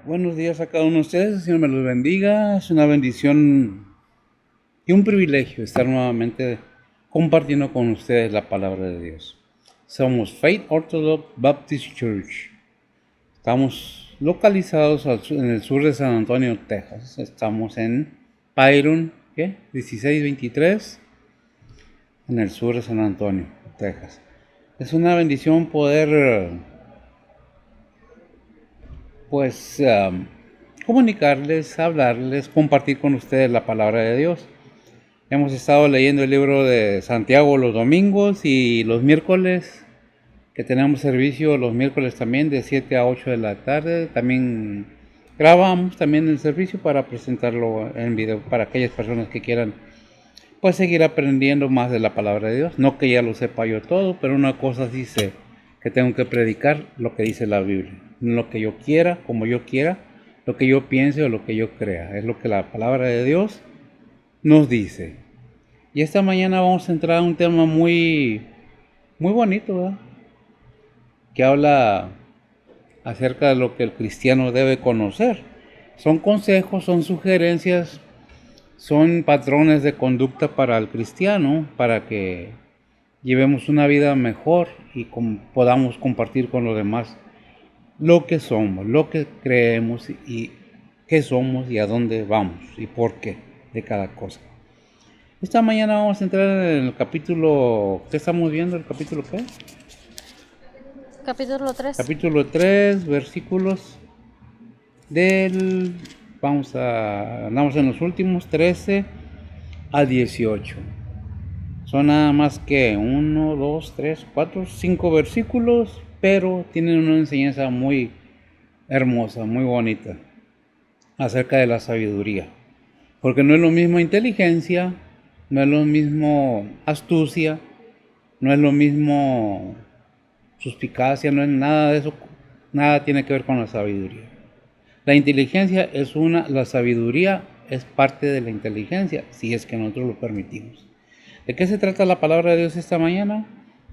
Buenos días a cada uno de ustedes, el Señor me los bendiga. Es una bendición y un privilegio estar nuevamente compartiendo con ustedes la palabra de Dios. Somos Faith Orthodox Baptist Church. Estamos localizados en el sur de San Antonio, Texas. Estamos en Byron, 1623, en el sur de San Antonio, Texas. Es una bendición poder comunicarles, hablarles, compartir con ustedes la palabra de Dios. Hemos estado leyendo el libro de Santiago los domingos y los miércoles, que tenemos servicio los miércoles también de 7 a 8 de la tarde. También grabamos también el servicio para presentarlo en video para aquellas personas que quieran pues seguir aprendiendo más de la palabra de Dios. No que ya lo sepa yo todo, pero una cosa sí sé, que tengo que predicar lo que dice la Biblia. No lo que yo quiera, como yo quiera, lo que yo piense o lo que yo crea. Es lo que la palabra de Dios nos dice. Y esta mañana vamos a entrar a un tema muy bonito, ¿verdad? Que habla acerca de lo que el cristiano debe conocer. Son consejos, son sugerencias, son patrones de conducta para el cristiano, para que llevemos una vida mejor y podamos compartir con los demás lo que somos, lo que creemos y qué somos y a dónde vamos y por qué de cada cosa. Esta mañana vamos a entrar en el capítulo, ¿qué estamos viendo? ¿El capítulo qué? Capítulo 3. Capítulo 3, versículos andamos en los últimos 13 a 18. Son nada más que 1, 2, 3, 4, 5 versículos, pero tienen una enseñanza muy hermosa, muy bonita, acerca de la sabiduría. Porque no es lo mismo inteligencia, no es lo mismo astucia, no es lo mismo suspicacia, no es nada de eso, nada tiene que ver con la sabiduría. La inteligencia es la sabiduría es parte de la inteligencia, si es que nosotros lo permitimos. ¿De qué se trata la palabra de Dios esta mañana?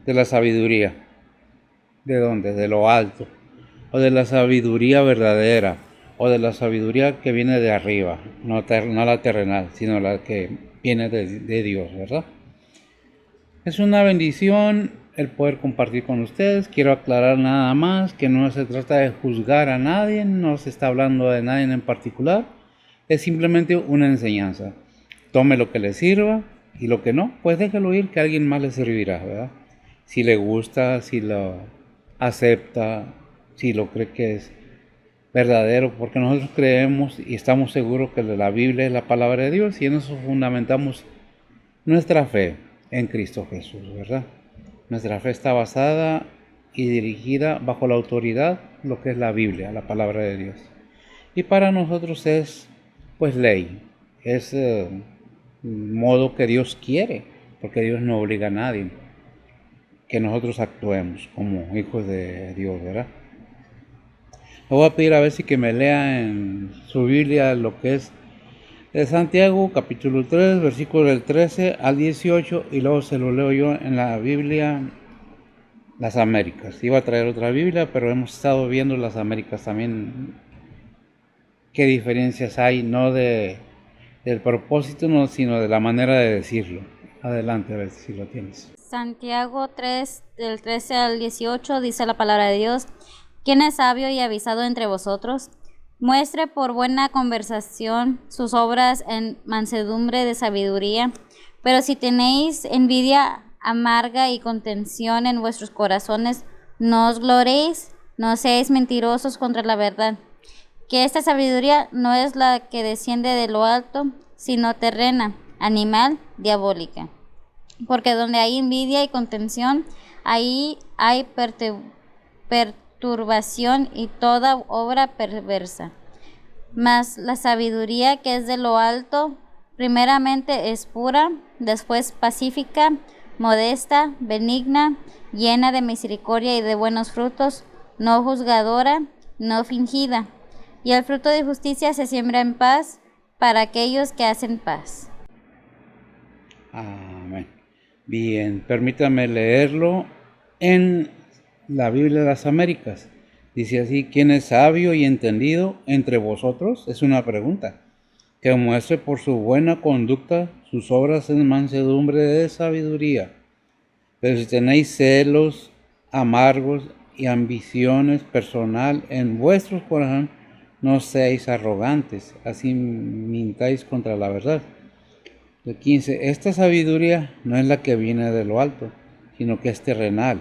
De la sabiduría. ¿De dónde? De lo alto. O de la sabiduría verdadera. O de la sabiduría que viene de arriba. No la terrenal, sino la que viene de Dios, ¿verdad? Es una bendición el poder compartir con ustedes. Quiero aclarar nada más que no se trata de juzgar a nadie, no se está hablando de nadie en particular. Es simplemente una enseñanza. Tome lo que le sirva y lo que no, pues déjelo ir, que a alguien más le servirá, ¿verdad? Si le gusta, si lo acepta, si lo cree que es verdadero, porque nosotros creemos y estamos seguros que la Biblia es la palabra de Dios y en eso fundamentamos nuestra fe en Cristo Jesús, ¿verdad? Nuestra fe está basada y dirigida bajo la autoridad, lo que es la Biblia, la palabra de Dios. Y para nosotros es, pues, ley, es modo que Dios quiere, porque Dios no obliga a nadie que nosotros actuemos como hijos de Dios, ¿verdad? Le voy a pedir a ver si que me lea en su Biblia lo que es de Santiago, capítulo 3, versículo del 13 al 18, y luego se lo leo yo en la Biblia Las Américas. Iba a traer otra Biblia, pero hemos estado viendo las Américas también. ¿Qué diferencias hay? No del propósito, no, sino de la manera de decirlo. Adelante, a ver si lo tienes. Santiago 3, del 13 al 18, dice la palabra de Dios: ¿Quién es sabio y avisado entre vosotros? Muestre por buena conversación sus obras en mansedumbre de sabiduría. Pero si tenéis envidia amarga y contención en vuestros corazones, no os gloréis, no seáis mentirosos contra la verdad. Que esta sabiduría no es la que desciende de lo alto, sino terrena, animal, diabólica. Porque donde hay envidia y contención, ahí hay perturbación y toda obra perversa. Mas la sabiduría que es de lo alto, primeramente es pura, después pacífica, modesta, benigna, llena de misericordia y de buenos frutos, no juzgadora, no fingida. Y el fruto de justicia se siembra en paz para aquellos que hacen paz. Amén. Bien, permítame leerlo en la Biblia de las Américas. Dice así: ¿quién es sabio y entendido entre vosotros? Es una pregunta. Que muestre por su buena conducta sus obras en mansedumbre de sabiduría. Pero si tenéis celos amargos y ambiciones personal en vuestros corazones, no seáis arrogantes, así mintáis contra la verdad. El 15. Esta sabiduría no es la que viene de lo alto, sino que es terrenal,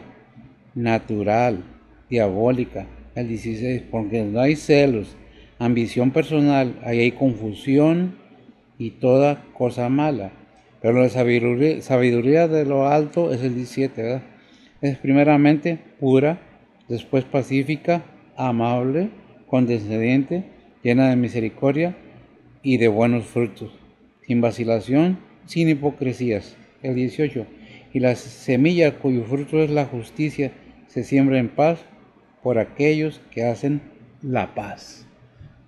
natural, diabólica. El 16. Porque no hay celos, ambición personal, ahí hay confusión y toda cosa mala. Pero la sabiduría de lo alto es el 17, ¿verdad? Es primeramente pura, después pacífica, amable, condescendiente, llena de misericordia y de buenos frutos, sin vacilación, sin hipocresías. El 18. Y la semilla cuyo fruto es la justicia se siembra en paz por aquellos que hacen la paz.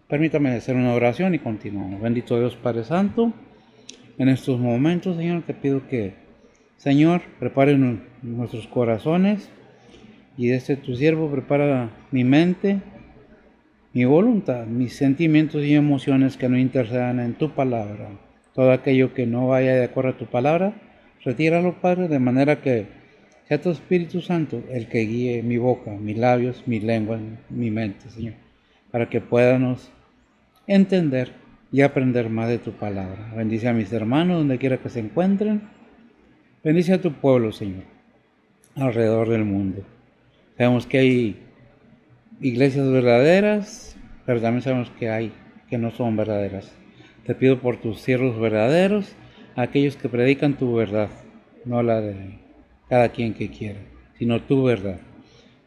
Permítame hacer una oración y continuamos. Bendito Dios Padre Santo, en estos momentos, Señor, te pido que, Señor, prepare nuestros corazones y desde tu siervo prepara mi mente, mi voluntad, mis sentimientos y emociones que no intercedan en tu palabra. Todo aquello que no vaya de acuerdo a tu palabra, retíralo, Padre, de manera que sea tu Espíritu Santo el que guíe mi boca, mis labios, mi lengua, mi mente, Señor, para que podamos entender y aprender más de tu palabra. Bendice a mis hermanos donde quiera que se encuentren. Bendice a tu pueblo, Señor, alrededor del mundo. Sabemos que hay iglesias verdaderas, pero también sabemos que hay que no son verdaderas. Te pido por tus siervos verdaderos, aquellos que predican tu verdad, no la de cada quien que quiera, sino tu verdad.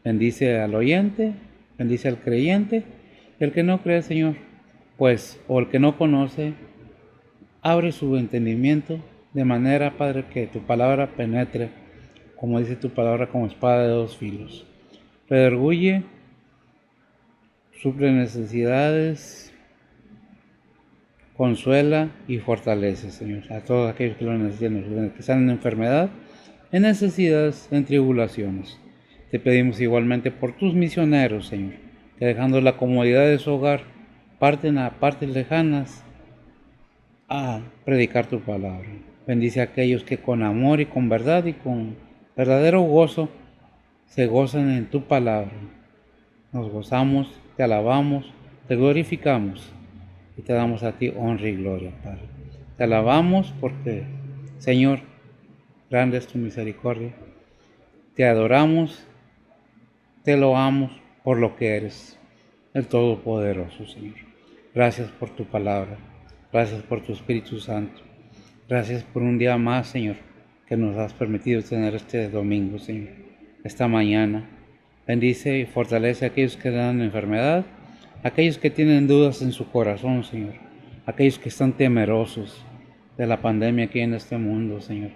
Bendice al oyente, bendice al creyente, y el que no cree, Señor, pues, o el que no conoce, abre su entendimiento de manera, Padre, que tu palabra penetre, como dice tu palabra, como espada de dos filos. Redarguye, suple necesidades, consuela y fortalece, Señor, a todos aquellos que lo necesitan, que están en enfermedad, en necesidades, en tribulaciones. Te pedimos igualmente por tus misioneros, Señor, que dejando la comodidad de su hogar, parten a partes lejanas a predicar tu palabra. Bendice a aquellos que con amor y con verdad y con verdadero gozo se gozan en tu palabra. Nos gozamos, te alabamos, te glorificamos y te damos a ti honra y gloria, Padre. Te alabamos porque, Señor, grande es tu misericordia. Te adoramos, te loamos por lo que eres, el Todopoderoso, Señor. Gracias por tu palabra. Gracias por tu Espíritu Santo. Gracias por un día más, Señor, que nos has permitido tener este domingo, Señor, esta mañana. Bendice y fortalece a aquellos que dan enfermedad, aquellos que tienen dudas en su corazón, Señor, aquellos que están temerosos de la pandemia que hay en este mundo, Señor,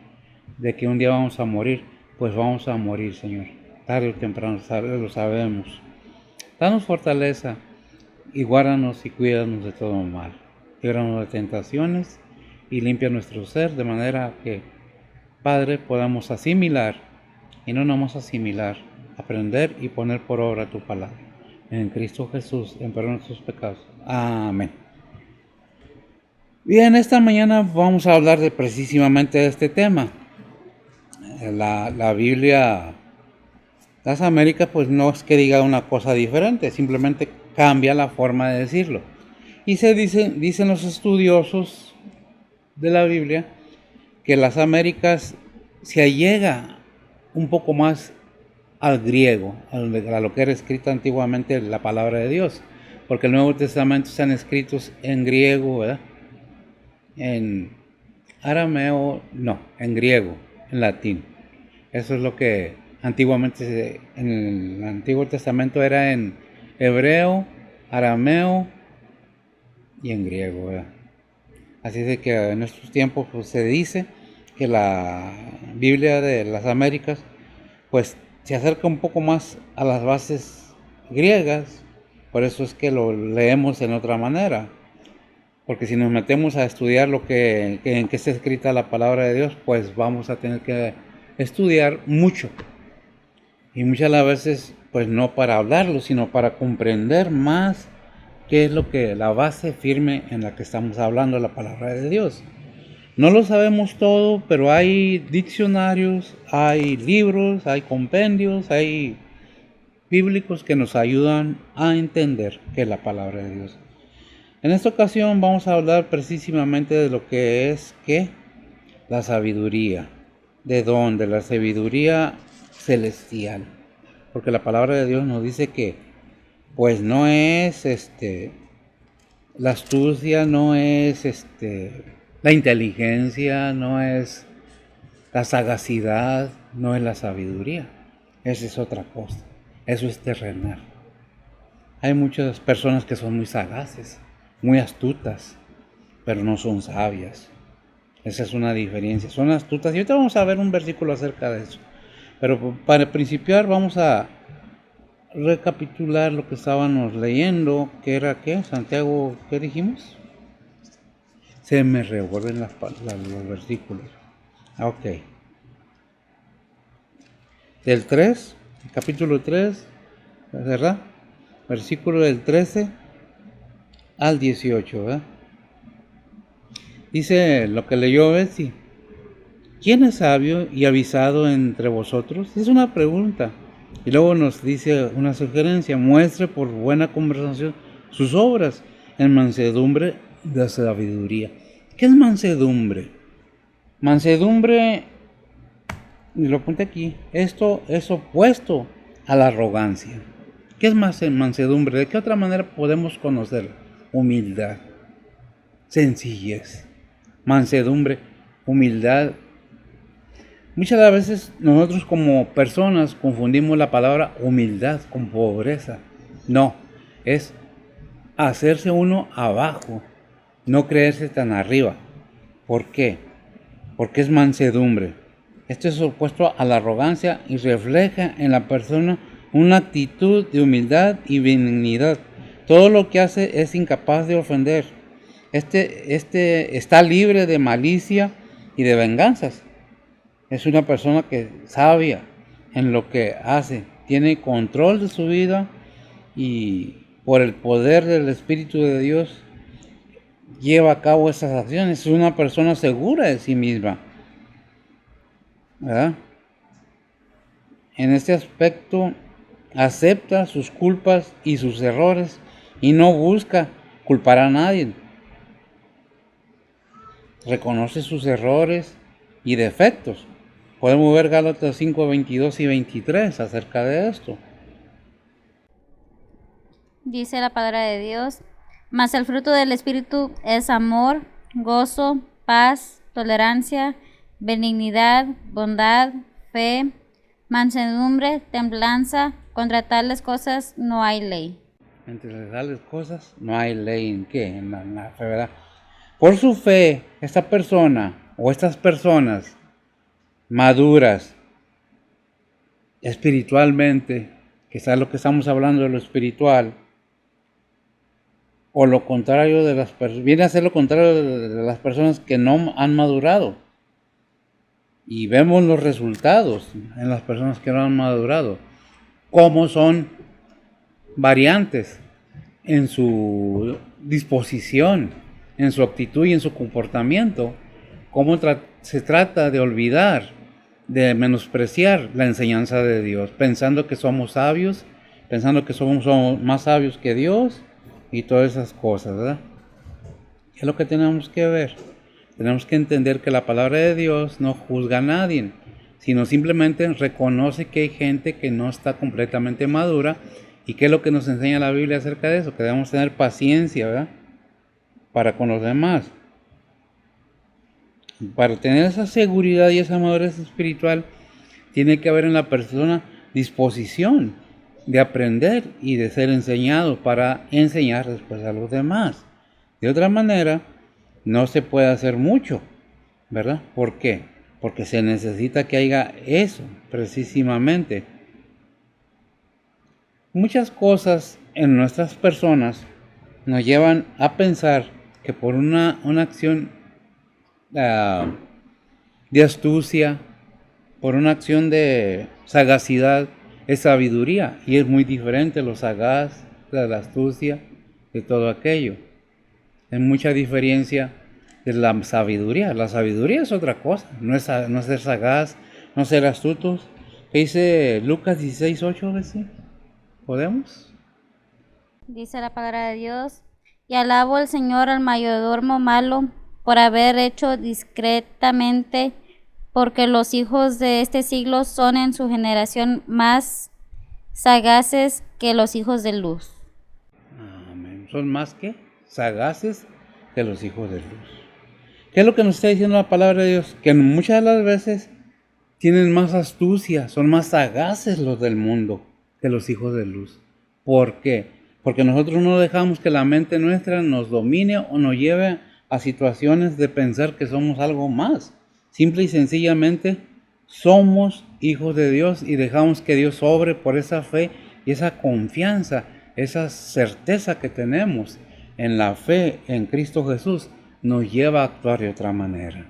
de que un día vamos a morir, pues vamos a morir, Señor, tarde o temprano, lo sabemos. Danos fortaleza y guárdanos y cuídanos de todo mal. Líbranos de tentaciones y limpia nuestro ser de manera que, Padre, podamos asimilar y no nomás asimilar, aprender y poner por obra tu palabra. En Cristo Jesús, en perdón de nuestros pecados. Amén. Bien, esta mañana vamos a hablar precisamente de este tema. La Biblia, las Américas, pues no es que diga una cosa diferente, simplemente cambia la forma de decirlo. Y dicen los estudiosos de la Biblia que las Américas se allega un poco más al griego, a lo que era escrita antiguamente la palabra de Dios, porque el Nuevo Testamento están escritos en griego, ¿verdad? En arameo, no, en griego, en latín. Eso es lo que antiguamente en el Antiguo Testamento era en hebreo, arameo y en griego, ¿verdad? Así de que en estos tiempos pues, se dice que la Biblia de las Américas pues se acerca un poco más a las bases griegas, por eso es que lo leemos en otra manera, porque si nos metemos a estudiar en qué está escrita la palabra de Dios, pues vamos a tener que estudiar mucho, y muchas de las veces pues no para hablarlo, sino para comprender más qué es lo que la base firme en la que estamos hablando, la palabra de Dios. No lo sabemos todo, pero hay diccionarios, hay libros, hay compendios, hay bíblicos que nos ayudan a entender qué es la palabra de Dios. En esta ocasión vamos a hablar precisamente de lo que es la sabiduría. ¿De dónde? La sabiduría celestial. Porque la palabra de Dios nos dice que pues no es la astucia, no es la inteligencia, no es la sagacidad, no es la sabiduría. Esa es otra cosa. Eso es terrenal. Hay muchas personas que son muy sagaces, muy astutas, pero no son sabias. Esa es una diferencia. Son astutas. Y ahorita vamos a ver un versículo acerca de eso. Pero para principiar vamos a recapitular lo que estábamos leyendo, que era ¿qué? Santiago, ¿qué dijimos? Se me revuelven los versículos. Ok. Del 3, capítulo 3, ¿verdad? Versículo del 13 al 18, ¿verdad? Dice lo que leyó Betsy. ¿Quién es sabio y avisado entre vosotros? Es una pregunta. Y luego nos dice una sugerencia. Muestre por buena conversación sus obras en mansedumbre de sabiduría. ¿Qué es mansedumbre? Mansedumbre, y lo apunté aquí, esto es opuesto a la arrogancia. ¿Qué es mansedumbre? ¿De qué otra manera podemos conocerla? Humildad, sencillez, mansedumbre, humildad. Muchas veces nosotros como personas confundimos la palabra humildad con pobreza. No, es hacerse uno abajo, no creerse tan arriba. ¿Por qué? Porque es mansedumbre. Esto es opuesto a la arrogancia y refleja en la persona una actitud de humildad y benignidad. Todo lo que hace es incapaz de ofender. Está libre de malicia y de venganzas. Es una persona que es sabia en lo que hace, tiene control de su vida y por el poder del Espíritu de Dios lleva a cabo esas acciones. Es una persona segura de sí misma, ¿verdad? En este aspecto acepta sus culpas y sus errores y no busca culpar a nadie. Reconoce sus errores y defectos. Podemos ver Gálatas 5, 22 y 23 acerca de esto. Dice la palabra de Dios, mas el fruto del Espíritu es amor, gozo, paz, tolerancia, benignidad, bondad, fe, mansedumbre, templanza. Contra tales cosas no hay ley. Entre tales cosas no hay ley en qué, en la fe, ¿verdad? Por su fe, esta persona o estas personas maduras espiritualmente, que es lo que estamos hablando de lo espiritual, o lo contrario de las personas, viene a ser lo contrario de las personas que no han madurado. Y vemos los resultados en las personas que no han madurado, cómo son variantes en su disposición, en su actitud y en su comportamiento, cómo se trata de olvidar, de menospreciar la enseñanza de Dios, pensando que somos sabios, pensando que somos más sabios que Dios y todas esas cosas, ¿verdad? Es lo que tenemos que ver. Tenemos que entender que la palabra de Dios no juzga a nadie, sino simplemente reconoce que hay gente que no está completamente madura. ¿Y qué es lo que nos enseña la Biblia acerca de eso? Que debemos tener paciencia, ¿verdad? Para con los demás. Para tener esa seguridad y esa madurez espiritual, tiene que haber en la persona disposición de aprender y de ser enseñado para enseñar después a los demás. De otra manera, no se puede hacer mucho, ¿verdad? ¿Por qué? Porque se necesita que haya eso, precisamente. Muchas cosas en nuestras personas nos llevan a pensar que por una acción de astucia, por una acción de sagacidad, es sabiduría y es muy diferente lo sagaz, la astucia, de todo aquello. Hay mucha diferencia de la sabiduría. La sabiduría es otra cosa, no es ser sagaz, no ser astutos. ¿Qué dice Lucas 16:8? ¿Sí? ¿Podemos? Dice la palabra de Dios, y alabo al Señor al mayordomo malo por haber hecho discretamente, porque los hijos de este siglo son en su generación más sagaces que los hijos de luz. Amén. Son más que sagaces que los hijos de luz. ¿Qué es lo que nos está diciendo la palabra de Dios? Que muchas de las veces tienen más astucia, son más sagaces los del mundo que los hijos de luz. ¿Por qué? Porque nosotros no dejamos que la mente nuestra nos domine o nos lleve a situaciones de pensar que somos algo más. Simple y sencillamente somos hijos de Dios y dejamos que Dios obre por esa fe y esa confianza, esa certeza que tenemos en la fe en Cristo Jesús, nos lleva a actuar de otra manera.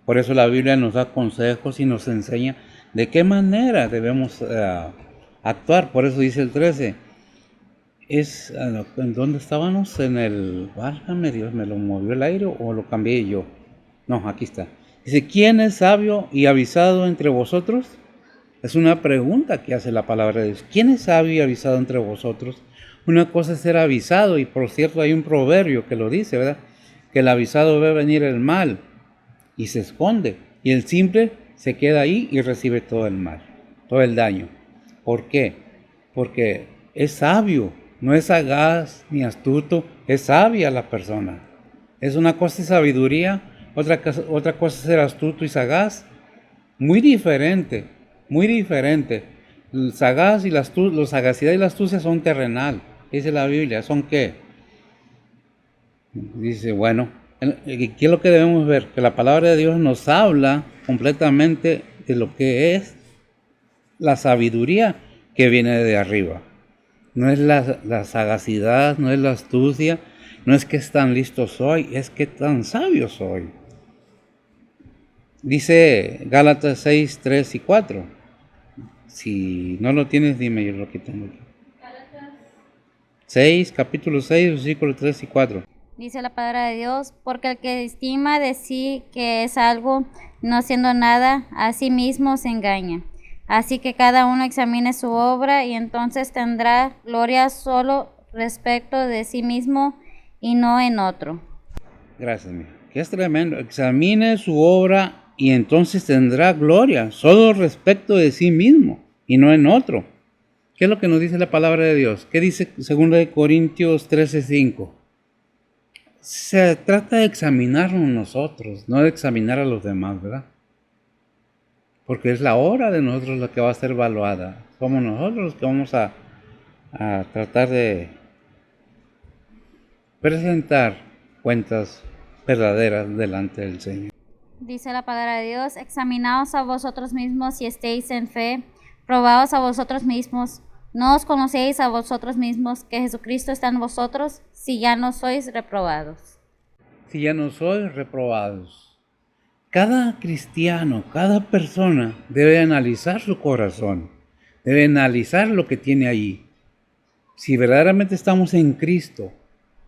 Por eso la Biblia nos da consejos y nos enseña de qué manera debemos actuar. Por eso dice el 13, ¿en dónde estábamos? En el, válgame Dios, ¿me lo movió el aire o lo cambié yo? No, aquí está. Dice, ¿quién es sabio y avisado entre vosotros? Es una pregunta que hace la palabra de Dios. ¿Quién es sabio y avisado entre vosotros? Una cosa es ser avisado, y por cierto hay un proverbio que lo dice, ¿verdad? Que el avisado ve venir el mal y se esconde, y el simple se queda ahí y recibe todo el mal, todo el daño. ¿Por qué? Porque es sabio, no es sagaz ni astuto, es sabia la persona. Es una cosa de sabiduría, otra cosa es ser astuto y sagaz. Muy diferente, muy diferente. El sagaz y la sagacidad y la astucia son terrenal, dice la Biblia. ¿Son qué? Dice, bueno, ¿qué es lo que debemos ver? Que la palabra de Dios nos habla completamente de lo que es la sabiduría que viene de arriba. No es la sagacidad, no es la astucia, no es que tan listo soy, es que tan sabio soy. Dice Gálatas 6, 3 y 4. Si no lo tienes, dime, yo lo quito. 6, capítulo 6, versículos 3 y 4. Dice la palabra de Dios, porque el que estima de sí que es algo, no siendo nada, a sí mismo se engaña. Así que cada uno examine su obra y entonces tendrá gloria solo respecto de sí mismo y no en otro. Gracias, mija. Que es tremendo. Examine su obra y entonces tendrá gloria solo respecto de sí mismo y no en otro. ¿Qué es lo que nos dice la palabra de Dios? ¿Qué dice 2 Corintios 13:5? Se trata de examinarnos nosotros, no de examinar a los demás, ¿verdad? Porque es la obra de nosotros la que va a ser evaluada. Somos nosotros los que vamos a tratar de presentar cuentas verdaderas delante del Señor. Dice la palabra de Dios, examinaos a vosotros mismos si estéis en fe, probaos a vosotros mismos, no os conocéis a vosotros mismos que Jesucristo está en vosotros, si ya no sois reprobados. Si ya no sois reprobados. Cada cristiano, cada persona debe analizar su corazón, debe analizar lo que tiene allí. Si verdaderamente estamos en Cristo,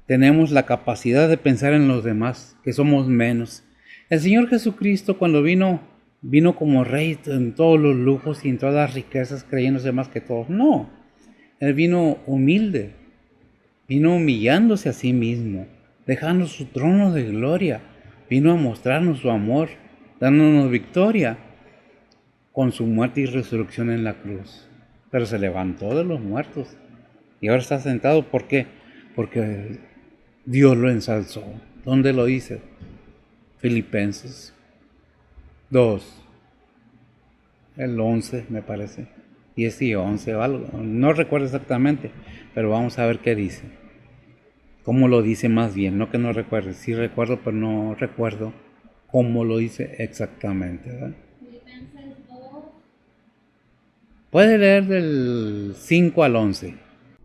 tenemos la capacidad de pensar en los demás, que somos menos. El Señor Jesucristo, cuando vino como rey en todos los lujos y en todas las riquezas, creyéndose más que todos. No, Él vino humilde, vino humillándose a sí mismo, dejando su trono de gloria. Vino a mostrarnos su amor, dándonos victoria con su muerte y resurrección en la cruz. Pero se levantó de los muertos y ahora está sentado. ¿Por qué? Porque Dios lo ensalzó. ¿Dónde lo dice? Filipenses 2, el 11 me parece, 10 y 11 o algo, no recuerdo exactamente, pero vamos a ver qué dice. ¿Cómo lo dice más bien? No que no recuerde, sí recuerdo, pero no recuerdo cómo lo dice exactamente, ¿verdad? Puede leer del 5 al 11.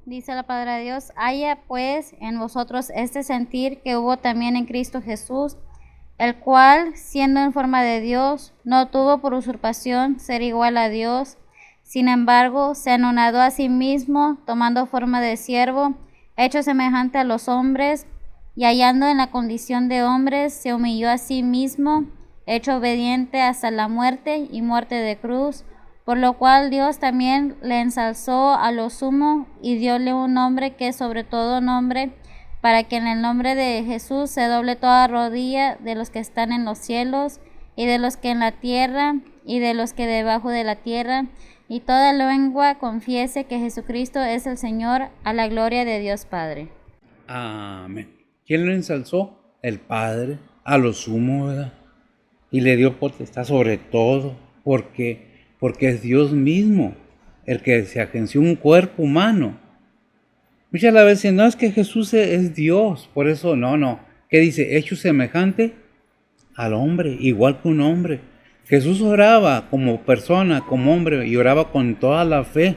Dice la palabra de Dios, haya pues en vosotros este sentir que hubo también en Cristo Jesús, el cual, siendo en forma de Dios, no tuvo por usurpación ser igual a Dios, Sin embargo, se anonadó a sí mismo, tomando forma de siervo, hecho semejante a los hombres, y hallando en la condición de hombres, se humilló a sí mismo, hecho obediente hasta la muerte y muerte de cruz, por lo cual Dios también le ensalzó a lo sumo y dióle un nombre que es sobre todo nombre, para que en el nombre de Jesús se doble toda rodilla de los que están en los cielos y de los que en la tierra y de los que debajo de la tierra, y toda lengua confiese que Jesucristo es el Señor, a la gloria de Dios Padre. Amén. ¿Quién lo ensalzó? El Padre, a lo sumo, ¿verdad? Y le dio potestad sobre todo, porque es Dios mismo el que se agenció un cuerpo humano. Muchas veces dicen, no, es que Jesús es Dios, por eso no. ¿Qué dice? Hecho semejante al hombre, igual que un hombre. Jesús oraba como persona, como hombre, y oraba con toda la fe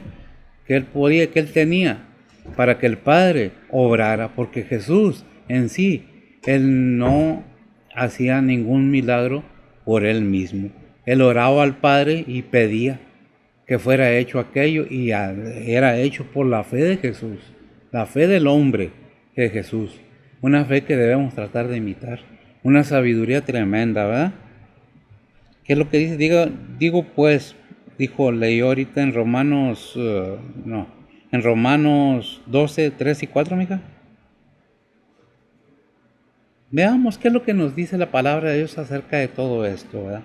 que él podía, que él tenía, para que el Padre obrara, porque Jesús en sí, él no hacía ningún milagro por él mismo. Él oraba al Padre y pedía que fuera hecho aquello, y era hecho por la fe de Jesús, la fe del hombre de Jesús, una fe que debemos tratar de imitar, una sabiduría tremenda, ¿verdad? ¿Qué es lo que dice? Digo pues, leí ahorita en Romanos, en Romanos 12, 3 y 4, mija. Veamos qué es lo que nos dice la palabra de Dios acerca de todo esto, ¿verdad?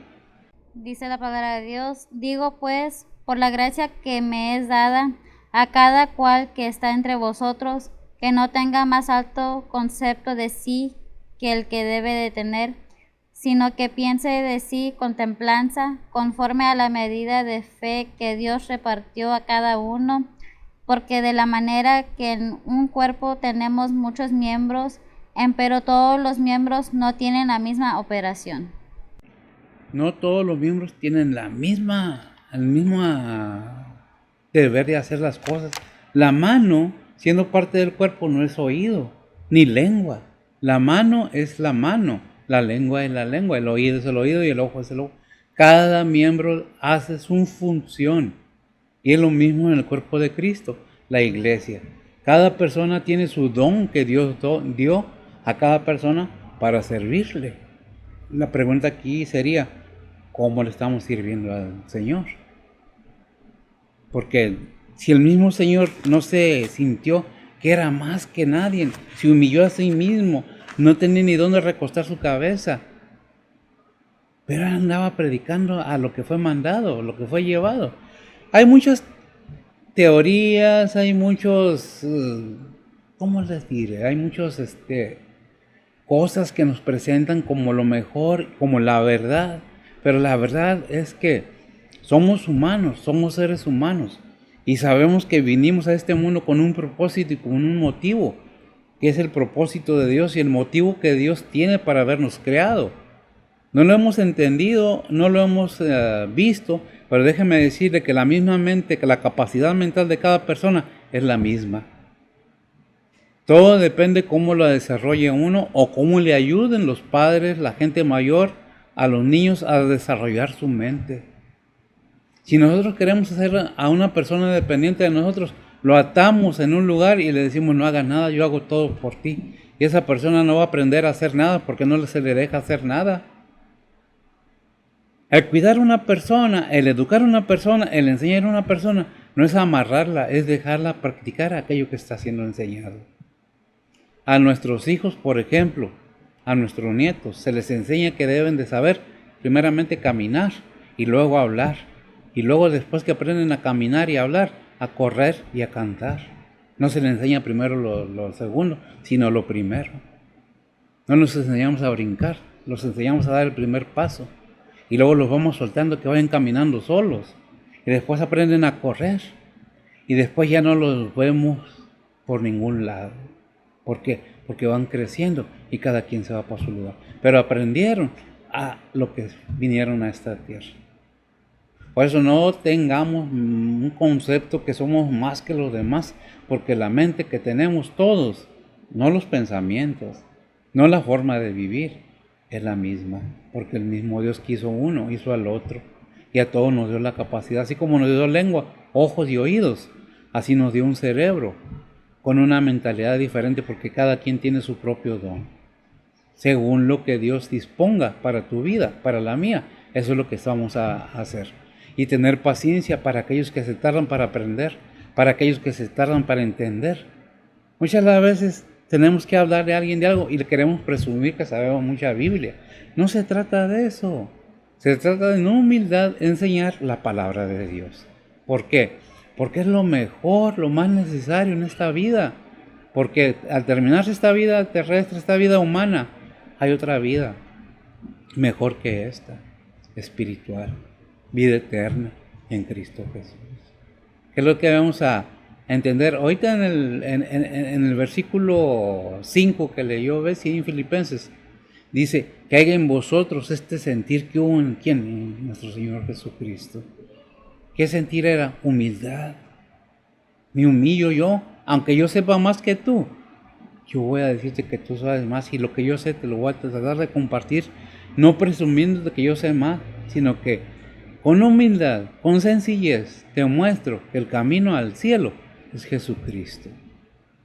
Dice la palabra de Dios, digo pues, por la gracia que me es dada, a cada cual que está entre vosotros, que no tenga más alto concepto de sí que el que debe de tener, sino que piense de sí con templanza, conforme a la medida de fe que Dios repartió a cada uno, porque de la manera que en un cuerpo tenemos muchos miembros, empero todos los miembros no tienen la misma operación. No todos los miembros tienen el mismo deber de hacer las cosas. La mano, siendo parte del cuerpo, no es oído, ni lengua. La mano es la mano, la lengua es la lengua, el oído es el oído y el ojo es el ojo. Cada miembro hace su función. Y es lo mismo en el cuerpo de Cristo, la iglesia. Cada persona tiene su don que Dios dio a cada persona para servirle. La pregunta aquí sería, ¿cómo le estamos sirviendo al Señor? Porque si el mismo Señor no se sintió que era más que nadie, se humilló a sí mismo, no tenía ni dónde recostar su cabeza, pero andaba predicando a lo que fue mandado, lo que fue llevado. Hay muchas teorías, hay muchos, ¿cómo les diré? Hay muchos, cosas que nos presentan como lo mejor, como la verdad, pero la verdad es que somos humanos, somos seres humanos, y sabemos que vinimos a este mundo con un propósito y con un motivo, que es el propósito de Dios y el motivo que Dios tiene para habernos creado. No lo hemos entendido, no lo hemos visto, pero déjeme decirle que la misma mente, que la capacidad mental de cada persona es la misma. Todo depende cómo lo desarrolle uno o cómo le ayuden los padres, la gente mayor, a los niños a desarrollar su mente. Si nosotros queremos hacer a una persona dependiente de nosotros, lo atamos en un lugar y le decimos no hagas nada, yo hago todo por ti. Y esa persona no va a aprender a hacer nada porque no se le deja hacer nada. El cuidar a una persona, el educar a una persona, el enseñar a una persona, no es amarrarla, es dejarla practicar aquello que está siendo enseñado. A nuestros hijos, por ejemplo, a nuestros nietos, se les enseña que deben de saber primeramente caminar y luego hablar. Y luego después que aprenden a caminar y a hablar, a correr y a cantar. No se les enseña primero lo segundo, sino lo primero. No nos enseñamos a brincar, los enseñamos a dar el primer paso. Y luego los vamos soltando que vayan caminando solos. Y después aprenden a correr. Y después ya no los vemos por ningún lado. ¿Por qué? Porque van creciendo y cada quien se va para su lugar. Pero aprendieron a lo que vinieron a esta tierra. Por eso no tengamos un concepto que somos más que los demás, porque la mente que tenemos todos, no los pensamientos, no la forma de vivir, es la misma, porque el mismo Dios quiso uno, hizo al otro. y a todos nos dio la capacidad, así como nos dio lengua, ojos y oídos, así nos dio un cerebro con una mentalidad diferente, porque cada quien tiene su propio don, según lo que Dios disponga para tu vida, para la mía. Eso es lo que vamos a hacer. Y tener paciencia para aquellos que se tardan para aprender, para aquellos que se tardan para entender. Muchas veces tenemos que hablar de alguien de algo y le queremos presumir que sabemos mucha Biblia. No se trata de eso. Se trata de en humildad enseñar la palabra de Dios. ¿Por qué? Porque es lo mejor, lo más necesario en esta vida. Porque al terminarse esta vida terrestre, esta vida humana, hay otra vida mejor que esta, espiritual, vida eterna en Cristo Jesús. ¿Qué es lo que vamos a entender? Ahorita en el versículo 5 que leyó Bessie en Filipenses, dice que haya en vosotros este sentir que hubo en ¿quién? En nuestro Señor Jesucristo. ¿Qué sentir era? Humildad. Me humillo yo, aunque yo sepa más que tú. Yo voy a decirte que tú sabes más y lo que yo sé te lo voy a tratar de compartir, no presumiendo de que yo sé más, sino que con humildad, con sencillez, te muestro que el camino al cielo es Jesucristo.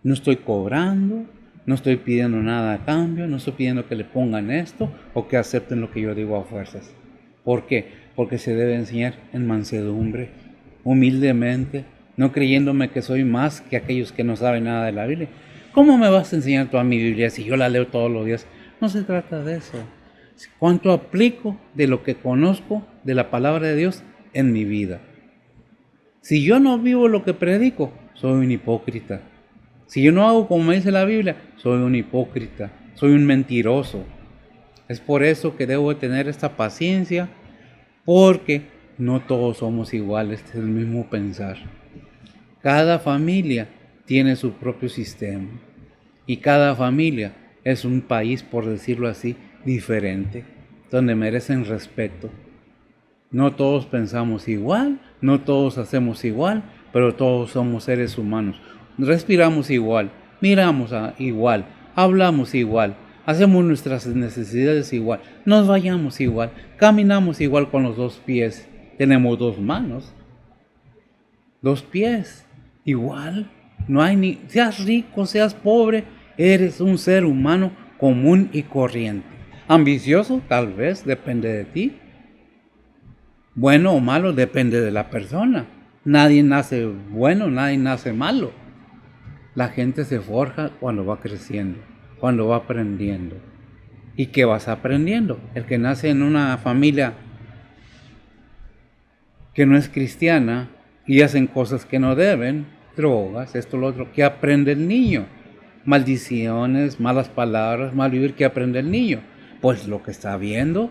No estoy cobrando, no estoy pidiendo nada a cambio, no estoy pidiendo que le pongan esto o que acepten lo que yo digo a fuerzas. ¿Por qué? Porque se debe enseñar en mansedumbre, humildemente, no creyéndome que soy más que aquellos que no saben nada de la Biblia. ¿Cómo me vas a enseñar tú a mi Biblia si yo la leo todos los días? No se trata de eso. ¿Cuánto aplico de lo que conozco de la palabra de Dios en mi vida? Si yo no vivo lo que predico, soy un hipócrita. Si yo no hago como me dice la Biblia, soy un hipócrita, soy un mentiroso. Es por eso que debo tener esta paciencia, porque no todos somos iguales, es el mismo pensar. Cada familia tiene su propio sistema y cada familia es un país, por decirlo así, diferente, donde merecen respeto. No todos pensamos igual, no todos hacemos igual, pero todos somos seres humanos. Respiramos igual, miramos igual, hablamos igual, hacemos nuestras necesidades igual, nos bañamos igual, caminamos igual con los dos pies, tenemos dos manos, dos pies, igual. No hay ni, seas rico, seas pobre, eres un ser humano común y corriente. Ambicioso, tal vez, depende de ti. Bueno o malo, depende de la persona. Nadie nace bueno, nadie nace malo. La gente se forja cuando va creciendo, cuando va aprendiendo. ¿Y qué vas aprendiendo? El que nace en una familia que no es cristiana y hacen cosas que no deben, drogas, esto, lo otro, ¿qué aprende el niño? Maldiciones, malas palabras, mal vivir, ¿qué aprende el niño? Pues lo que está viendo.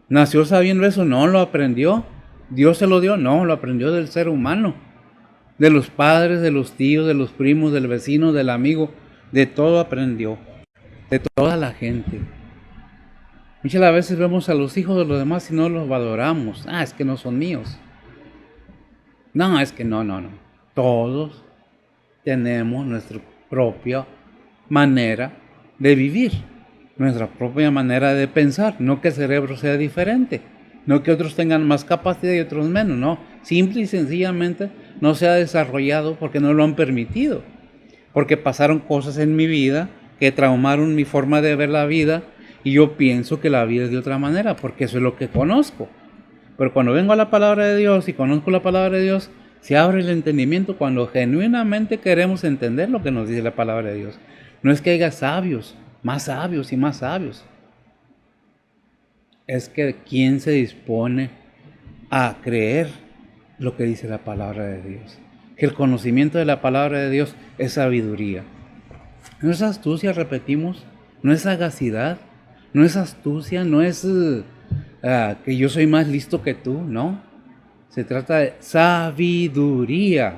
¿Nació sabiendo eso? No, lo aprendió. ¿Dios se lo dio? No, lo aprendió del ser humano. De los padres, de los tíos, de los primos, del vecino, del amigo, de todo aprendió. De toda la gente. Muchas veces vemos a los hijos de los demás y no los valoramos. Ah, es que no son míos. No, es que no. Todos tenemos nuestra propia manera de vivir, nuestra propia manera de pensar, no que el cerebro sea diferente, no que otros tengan más capacidad y otros menos, no, simple y sencillamente no se ha desarrollado porque no lo han permitido, porque pasaron cosas en mi vida que traumaron mi forma de ver la vida y yo pienso que la vida es de otra manera, porque eso es lo que conozco. Pero cuando vengo a la palabra de Dios y conozco la palabra de Dios, se abre el entendimiento cuando genuinamente queremos entender lo que nos dice la palabra de Dios. No es que haya sabios, más sabios y más sabios. Es que ¿quién se dispone a creer lo que dice la palabra de Dios? Que el conocimiento de la palabra de Dios es sabiduría. No es astucia, repetimos, no es sagacidad, no es astucia, no es que yo soy más listo que tú, no. Se trata de sabiduría.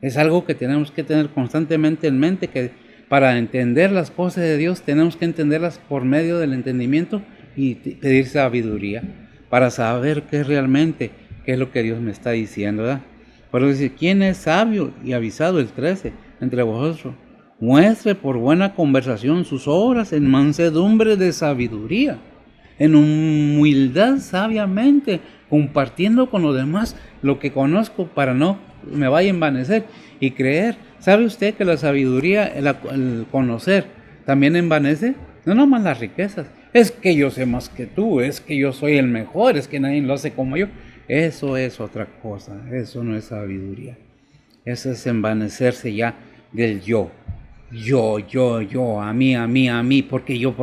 Es algo que tenemos que tener constantemente en mente, que para entender las cosas de Dios tenemos que entenderlas por medio del entendimiento y pedir sabiduría para saber qué es lo que Dios me está diciendo, ¿verdad? Por eso dice, ¿quién es sabio y avisado? El 13, entre vosotros. Muestre por buena conversación sus obras en mansedumbre de sabiduría. en humildad, sabiamente, compartiendo con los demás lo que conozco para no me vaya a envanecer y creer. ¿Sabe usted que la sabiduría, el conocer, también envanece? No nomás las riquezas. Es que yo sé más que tú, es que yo soy el mejor, es que nadie lo hace como yo. Eso es otra cosa, eso no es sabiduría. Eso es envanecerse ya del yo. Yo, a mí, porque yo.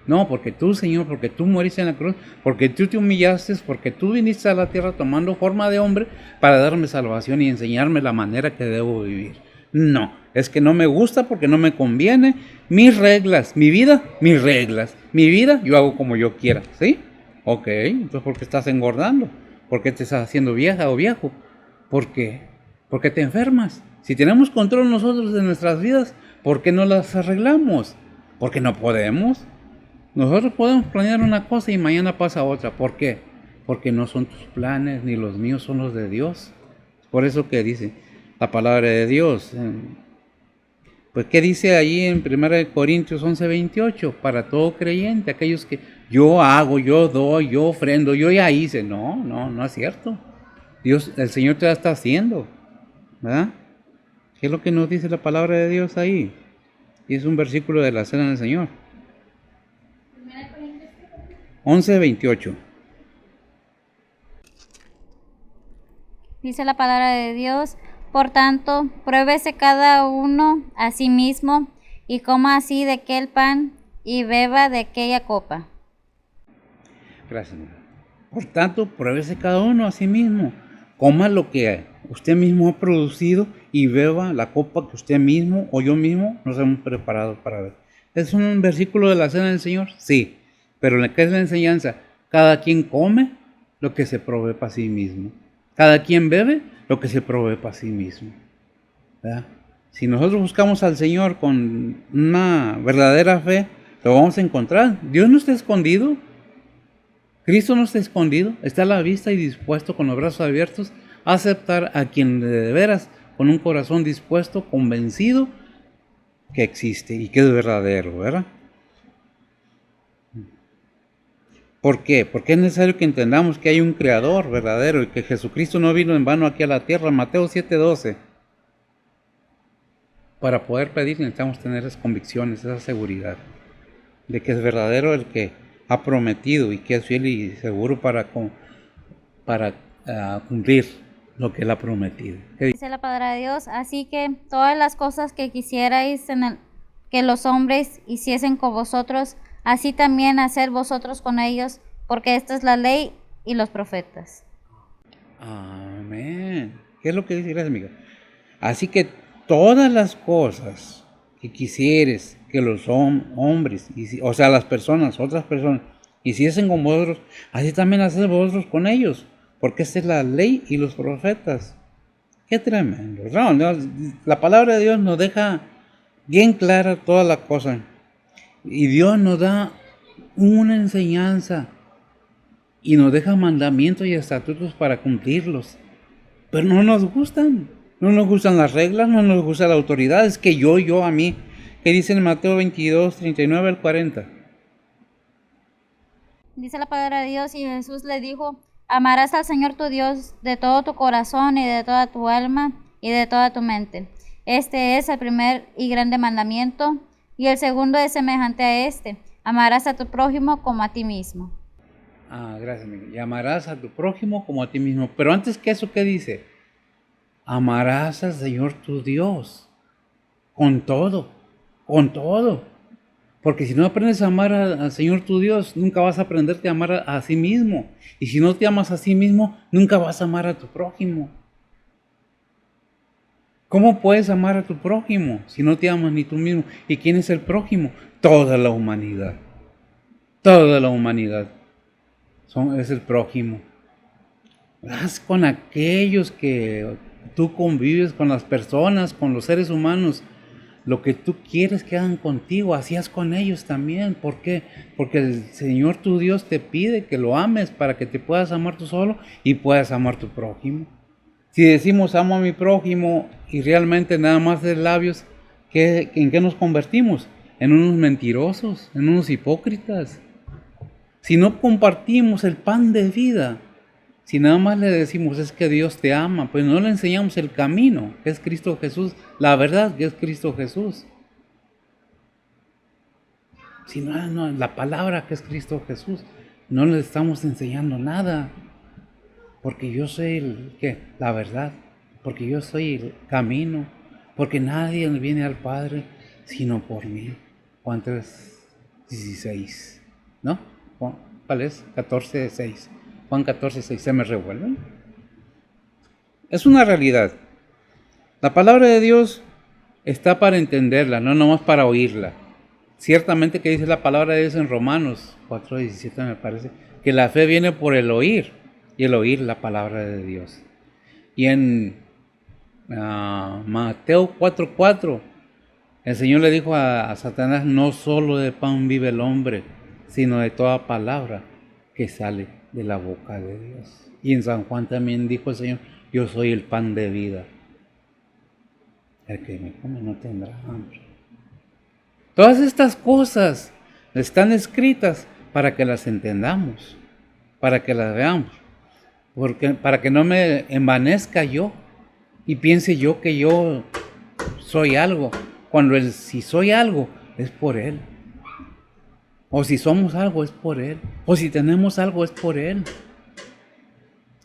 No, porque tú, Señor, porque tú moriste en la cruz, porque tú te humillaste, porque tú viniste a la tierra tomando forma de hombre para darme salvación y enseñarme la manera que debo vivir. No, es que no me gusta porque no me conviene. Mis reglas, mi vida, mis reglas. Mi vida, yo hago como yo quiera, ¿sí? Ok, entonces ¿por qué estás engordando? ¿Por qué te estás haciendo vieja o viejo? ¿Por qué? Porque te enfermas. Si tenemos control nosotros de nuestras vidas, ¿por qué no las arreglamos? Porque no podemos. Nosotros podemos planear una cosa y mañana pasa otra. ¿Por qué? Porque no son tus planes ni los míos, son los de Dios. Por eso que dice la palabra de Dios. Pues ¿qué dice allí en 1 Corintios 11:28? Para todo creyente, aquellos que yo hago, yo doy, yo ofrendo, yo ya hice. No es cierto. Dios, el Señor te la está haciendo, ¿verdad? ¿Qué es lo que nos dice la palabra de Dios ahí? Y es un versículo de la cena del Señor. 11:28. Dice la palabra de Dios: por tanto, pruébese cada uno a sí mismo y coma así de aquel pan y beba de aquella copa. Gracias. Por tanto, pruébese cada uno a sí mismo. Coma lo que usted mismo ha producido y beba la copa que usted mismo o yo mismo nos hemos preparado para ver. ¿Es un versículo de la cena del Señor? Sí. Pero ¿qué es la enseñanza? Cada quien come lo que se provee para sí mismo. Cada quien bebe lo que se provee para sí mismo, ¿verdad? Si nosotros buscamos al Señor con una verdadera fe, lo vamos a encontrar. Dios no está escondido. Cristo no está escondido. Está a la vista y dispuesto con los brazos abiertos a aceptar a quien de veras, con un corazón dispuesto, convencido que existe y que es verdadero, ¿verdad? ¿Por qué? Porque es necesario que entendamos que hay un creador verdadero y que Jesucristo no vino en vano aquí a la tierra. Mateo 7:12. Para poder pedir necesitamos tener esas convicciones, esa seguridad de que es verdadero el que ha prometido y que es fiel y seguro para cumplir lo que él ha prometido. Dice la palabra de Dios: así que todas las cosas que quisierais que los hombres hiciesen con vosotros, así también hacer vosotros con ellos, porque esta es la ley y los profetas. Amén. ¿Qué es lo que dice? Gracias, amiga. Así que todas las cosas que quisieres que los hombres, o sea, las personas, otras personas, hiciesen con vosotros, así también haced vosotros con ellos, porque esta es la ley y los profetas. Qué tremendo. No, la palabra de Dios nos deja bien clara toda la cosa. Y Dios nos da una enseñanza y nos deja mandamientos y estatutos para cumplirlos. Pero no nos gustan. No nos gustan las reglas, no nos gusta la autoridad. Es que yo, a mí. ¿Qué dice en Mateo 22, 39 al 40? Dice la palabra de Dios: y Jesús le dijo: amarás al Señor tu Dios de todo tu corazón y de toda tu alma y de toda tu mente. Este es el primer y grande mandamiento. Y el segundo es semejante a este: amarás a tu prójimo como a ti mismo. Gracias, amigo. Y amarás a tu prójimo como a ti mismo. Pero antes que eso, ¿qué dice? Amarás al Señor tu Dios con todo, con todo. Porque si no aprendes a amar al Señor tu Dios, nunca vas a aprenderte a amar a sí mismo. Y si no te amas a sí mismo, nunca vas a amar a tu prójimo. ¿Cómo puedes amar a tu prójimo si no te amas ni tú mismo? ¿Y quién es el prójimo? Toda la humanidad. Toda la humanidad es el prójimo. Haz con aquellos que tú convives, con las personas, con los seres humanos, lo que tú quieres que hagan contigo, así haz con ellos también. ¿Por qué? Porque el Señor tu Dios te pide que lo ames para que te puedas amar tú solo y puedas amar a tu prójimo. Si decimos amo a mi prójimo y realmente nada más de labios, ¿en qué nos convertimos? En unos mentirosos, en unos hipócritas. Si no compartimos el pan de vida, si nada más le decimos es que Dios te ama, pues no le enseñamos el camino, que es Cristo Jesús, la verdad que es Cristo Jesús. Si no, la palabra que es Cristo Jesús, no le estamos enseñando nada. Porque yo soy la verdad, porque yo soy el camino, porque nadie viene al Padre sino por mí. Juan 3:16, ¿no? ¿Cuál es? 14:6. Juan 14:6, ¿se me revuelven? Es una realidad. La palabra de Dios está para entenderla, no nomás para oírla. Ciertamente que dice la palabra de Dios en Romanos 4:17 me parece, que la fe viene por el oír, y el oír la palabra de Dios. Y en Mateo 4:4, el Señor le dijo a Satanás, no solo de pan vive el hombre, sino de toda palabra que sale de la boca de Dios. Y en San Juan también dijo el Señor, yo soy el pan de vida. El que me come no tendrá hambre. Todas estas cosas están escritas para que las entendamos, para que las veamos, para que no me envanezca yo y piense yo que yo soy algo, cuando si soy algo es por Él, o si somos algo es por Él, o si tenemos algo es por Él.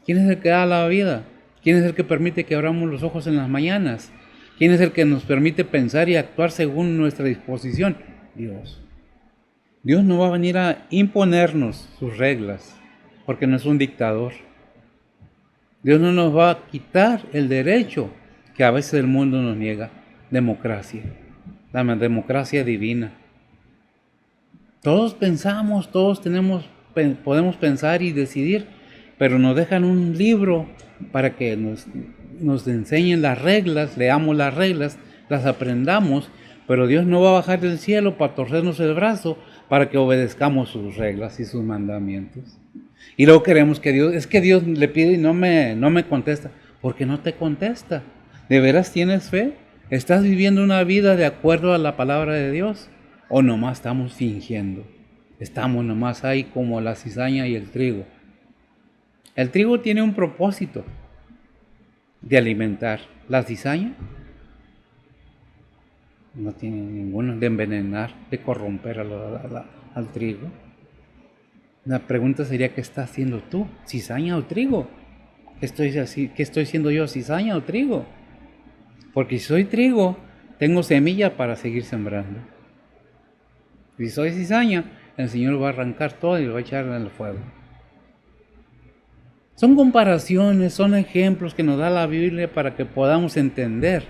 ¿Quién es el que da la vida? ¿Quién es el que permite que abramos los ojos en las mañanas? ¿Quién es el que nos permite pensar y actuar según nuestra disposición? Dios. Dios no va a venir a imponernos sus reglas, porque no es un dictador. Dios no nos va a quitar el derecho que a veces el mundo nos niega, democracia, la democracia divina. Todos pensamos, podemos pensar y decidir, pero nos dejan un libro para que nos enseñen las reglas, leamos las reglas, las aprendamos, pero Dios no va a bajar del cielo para torcernos el brazo para que obedezcamos sus reglas y sus mandamientos. Y luego queremos que Dios le pide y no me contesta. ¿Por qué no te contesta? ¿De veras tienes fe? ¿Estás viviendo una vida de acuerdo a la palabra de Dios? ¿O nomás estamos fingiendo? Estamos nomás ahí como la cizaña y el trigo. El trigo tiene un propósito de alimentar. La cizaña no tiene ninguno, de envenenar, de corromper al trigo. La pregunta sería, ¿qué estás haciendo tú? ¿Cizaña o trigo? ¿Qué estoy siendo yo? ¿Cizaña o trigo? Porque si soy trigo, tengo semilla para seguir sembrando. Si soy cizaña, el Señor va a arrancar todo y lo va a echar en el fuego. Son comparaciones, son ejemplos que nos da la Biblia para que podamos entender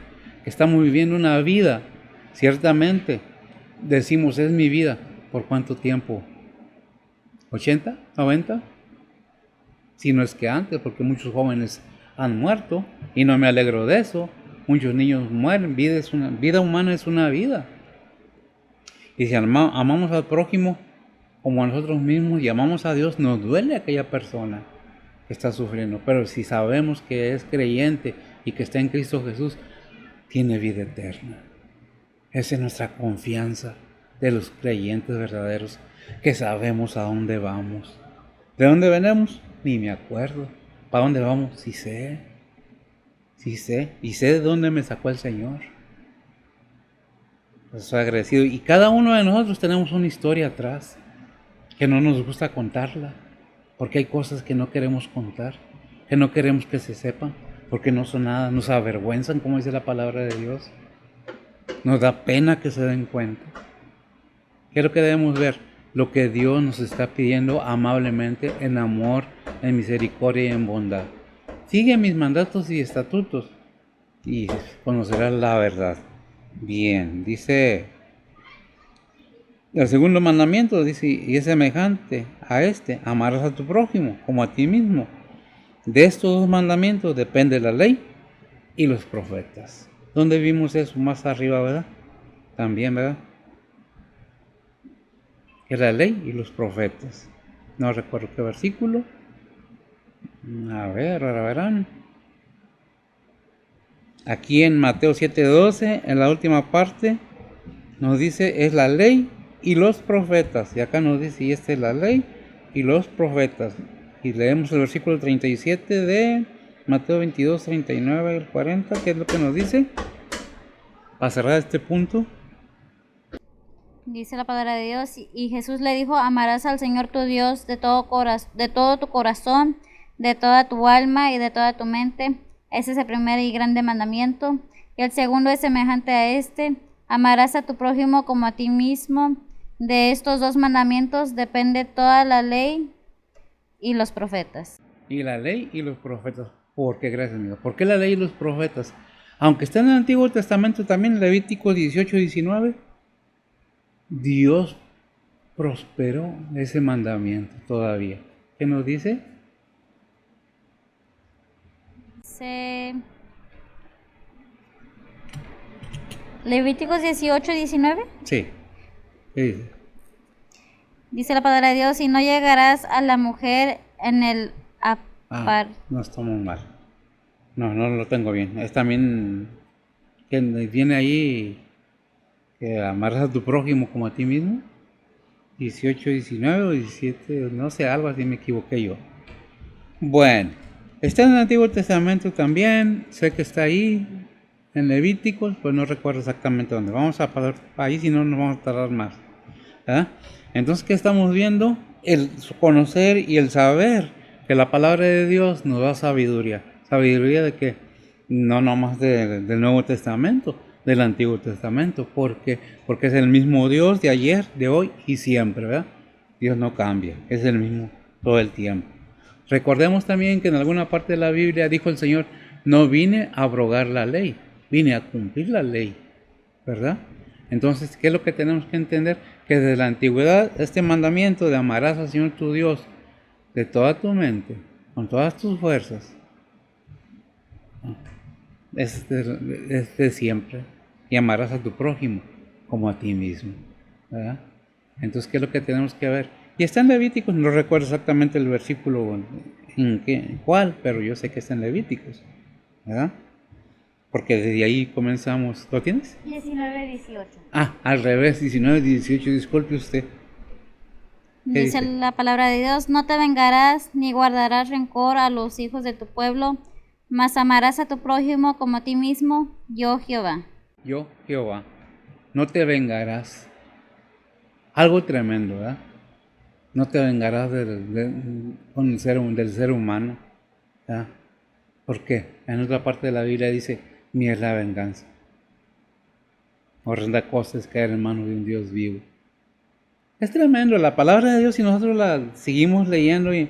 que estamos viviendo una vida. Ciertamente, decimos, es mi vida. ¿Por cuánto tiempo? ¿80? ¿90? Si no es que antes, porque muchos jóvenes han muerto y no me alegro de eso. Muchos niños mueren, vida humana es una vida. Y si amamos al prójimo como a nosotros mismos y amamos a Dios, nos duele aquella persona que está sufriendo. Pero si sabemos que es creyente y que está en Cristo Jesús, tiene vida eterna. Esa es nuestra confianza de los creyentes verdaderos, que sabemos a dónde vamos. ¿De dónde venimos? Ni me acuerdo. ¿Para dónde vamos? Sí sé. Y sé de dónde me sacó el Señor. Soy agradecido. Y cada uno de nosotros tenemos una historia atrás que no nos gusta contarla, porque hay cosas que no queremos contar, que no queremos que se sepan, porque no son nada, nos avergüenzan, como dice la palabra de Dios. Nos da pena que se den cuenta. ¿Qué es lo que debemos ver? Lo que Dios nos está pidiendo amablemente, en amor, en misericordia y en bondad. Sigue mis mandatos y estatutos y conocerás la verdad. Bien, dice el segundo mandamiento, dice, y es semejante a este: amarás a tu prójimo como a ti mismo. De estos dos mandamientos depende la ley y los profetas. ¿Dónde vimos eso? Más arriba, ¿verdad? También, ¿verdad? Que la ley y los profetas. No recuerdo qué versículo. A ver, ahora verán. Aquí en Mateo 7:12, en la última parte, nos dice, es la ley y los profetas. Y acá nos dice, y esta es la ley y los profetas. Y leemos el versículo 37 de Mateo 22, 39 y 40, ¿qué es lo que nos dice? Para cerrar este punto. Dice la palabra de Dios, y Jesús le dijo, amarás al Señor tu Dios de todo tu corazón, de toda tu alma y de toda tu mente. Ese es el primer y grande mandamiento. Y el segundo es semejante a este, amarás a tu prójimo como a ti mismo. De estos dos mandamientos depende toda la ley y los profetas. Y la ley y los profetas. ¿Por qué? Gracias, amigo. ¿Por qué la ley y los profetas? Aunque está en el Antiguo Testamento también, Levítico 18, 19, Dios prosperó ese mandamiento todavía. ¿Qué nos dice? Levíticos 18, 19. Sí. ¿Qué dice? Dice la palabra de Dios, y no llegarás a la mujer en el no estamos mal. No lo tengo bien. Es también que viene ahí que amarás a tu prójimo como a ti mismo. 18, 19 o 17, no sé, algo así me equivoqué yo. Bueno, está en el Antiguo Testamento también, sé que está ahí, en Levíticos, pues no recuerdo exactamente dónde. Vamos a pasar ahí, si no nos vamos a tardar más. ¿Ah? Entonces, ¿qué estamos viendo? El conocer y el saber que la palabra de Dios nos da sabiduría. ¿Sabiduría de qué? No nomás del Nuevo Testamento, del Antiguo Testamento, porque es el mismo Dios de ayer, de hoy y siempre, ¿verdad? Dios no cambia, es el mismo todo el tiempo. Recordemos también que en alguna parte de la Biblia dijo el Señor, no vine a abrogar la ley, vine a cumplir la ley, ¿verdad? Entonces, ¿qué es lo que tenemos que entender? Que desde la antigüedad este mandamiento de amarás al Señor tu Dios de toda tu mente, con todas tus fuerzas, es de siempre. Y amarás a tu prójimo como a ti mismo, ¿verdad? Entonces, ¿qué es lo que tenemos que ver? Y está en Levíticos, no recuerdo exactamente el versículo en cuál, pero yo sé que está en Levíticos, ¿verdad? Porque desde ahí comenzamos. ¿Lo tienes? 19, 18. Al revés, 19, 18, disculpe usted. Dice la palabra de Dios, no te vengarás ni guardarás rencor a los hijos de tu pueblo, mas amarás a tu prójimo como a ti mismo, yo Jehová. Yo, Jehová, no te vengarás. Algo tremendo, ¿verdad? No te vengarás del ser humano, ¿verdad? ¿Por qué? En otra parte de la Biblia dice, mía es la venganza. Horrenda cosa es caer en manos de un Dios vivo. Es tremendo, la palabra de Dios, si nosotros la seguimos leyendo y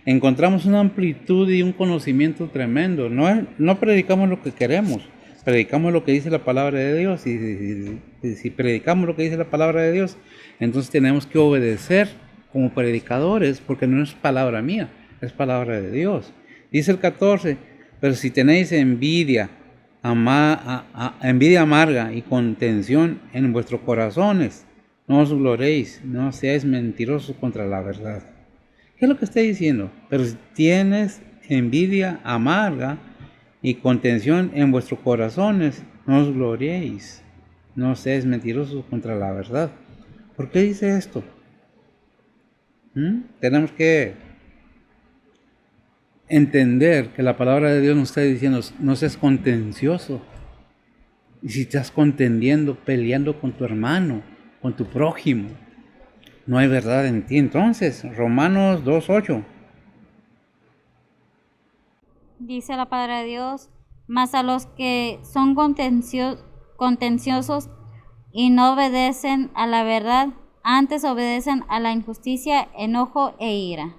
encontramos una amplitud y un conocimiento tremendo. No predicamos lo que queremos, predicamos lo que dice la palabra de Dios. Y si predicamos lo que dice la palabra de Dios, entonces tenemos que obedecer como predicadores, porque no es palabra mía, es palabra de Dios. Dice el 14, pero si tenéis envidia amarga y contención en vuestros corazones, no os gloréis, no seáis mentirosos contra la verdad. ¿Qué es lo que está diciendo? Pero si tienes envidia amarga y contención en vuestros corazones, no os gloriéis, no seáis mentirosos contra la verdad. ¿Por qué dice esto? Tenemos que entender que la palabra de Dios nos está diciendo, no seas contencioso. Y si estás contendiendo, peleando con tu hermano, con tu prójimo, no hay verdad en ti. Entonces, Romanos 2:8. Dice la palabra de Dios, mas a los que son contenciosos y no obedecen a la verdad, antes obedecen a la injusticia, enojo e ira.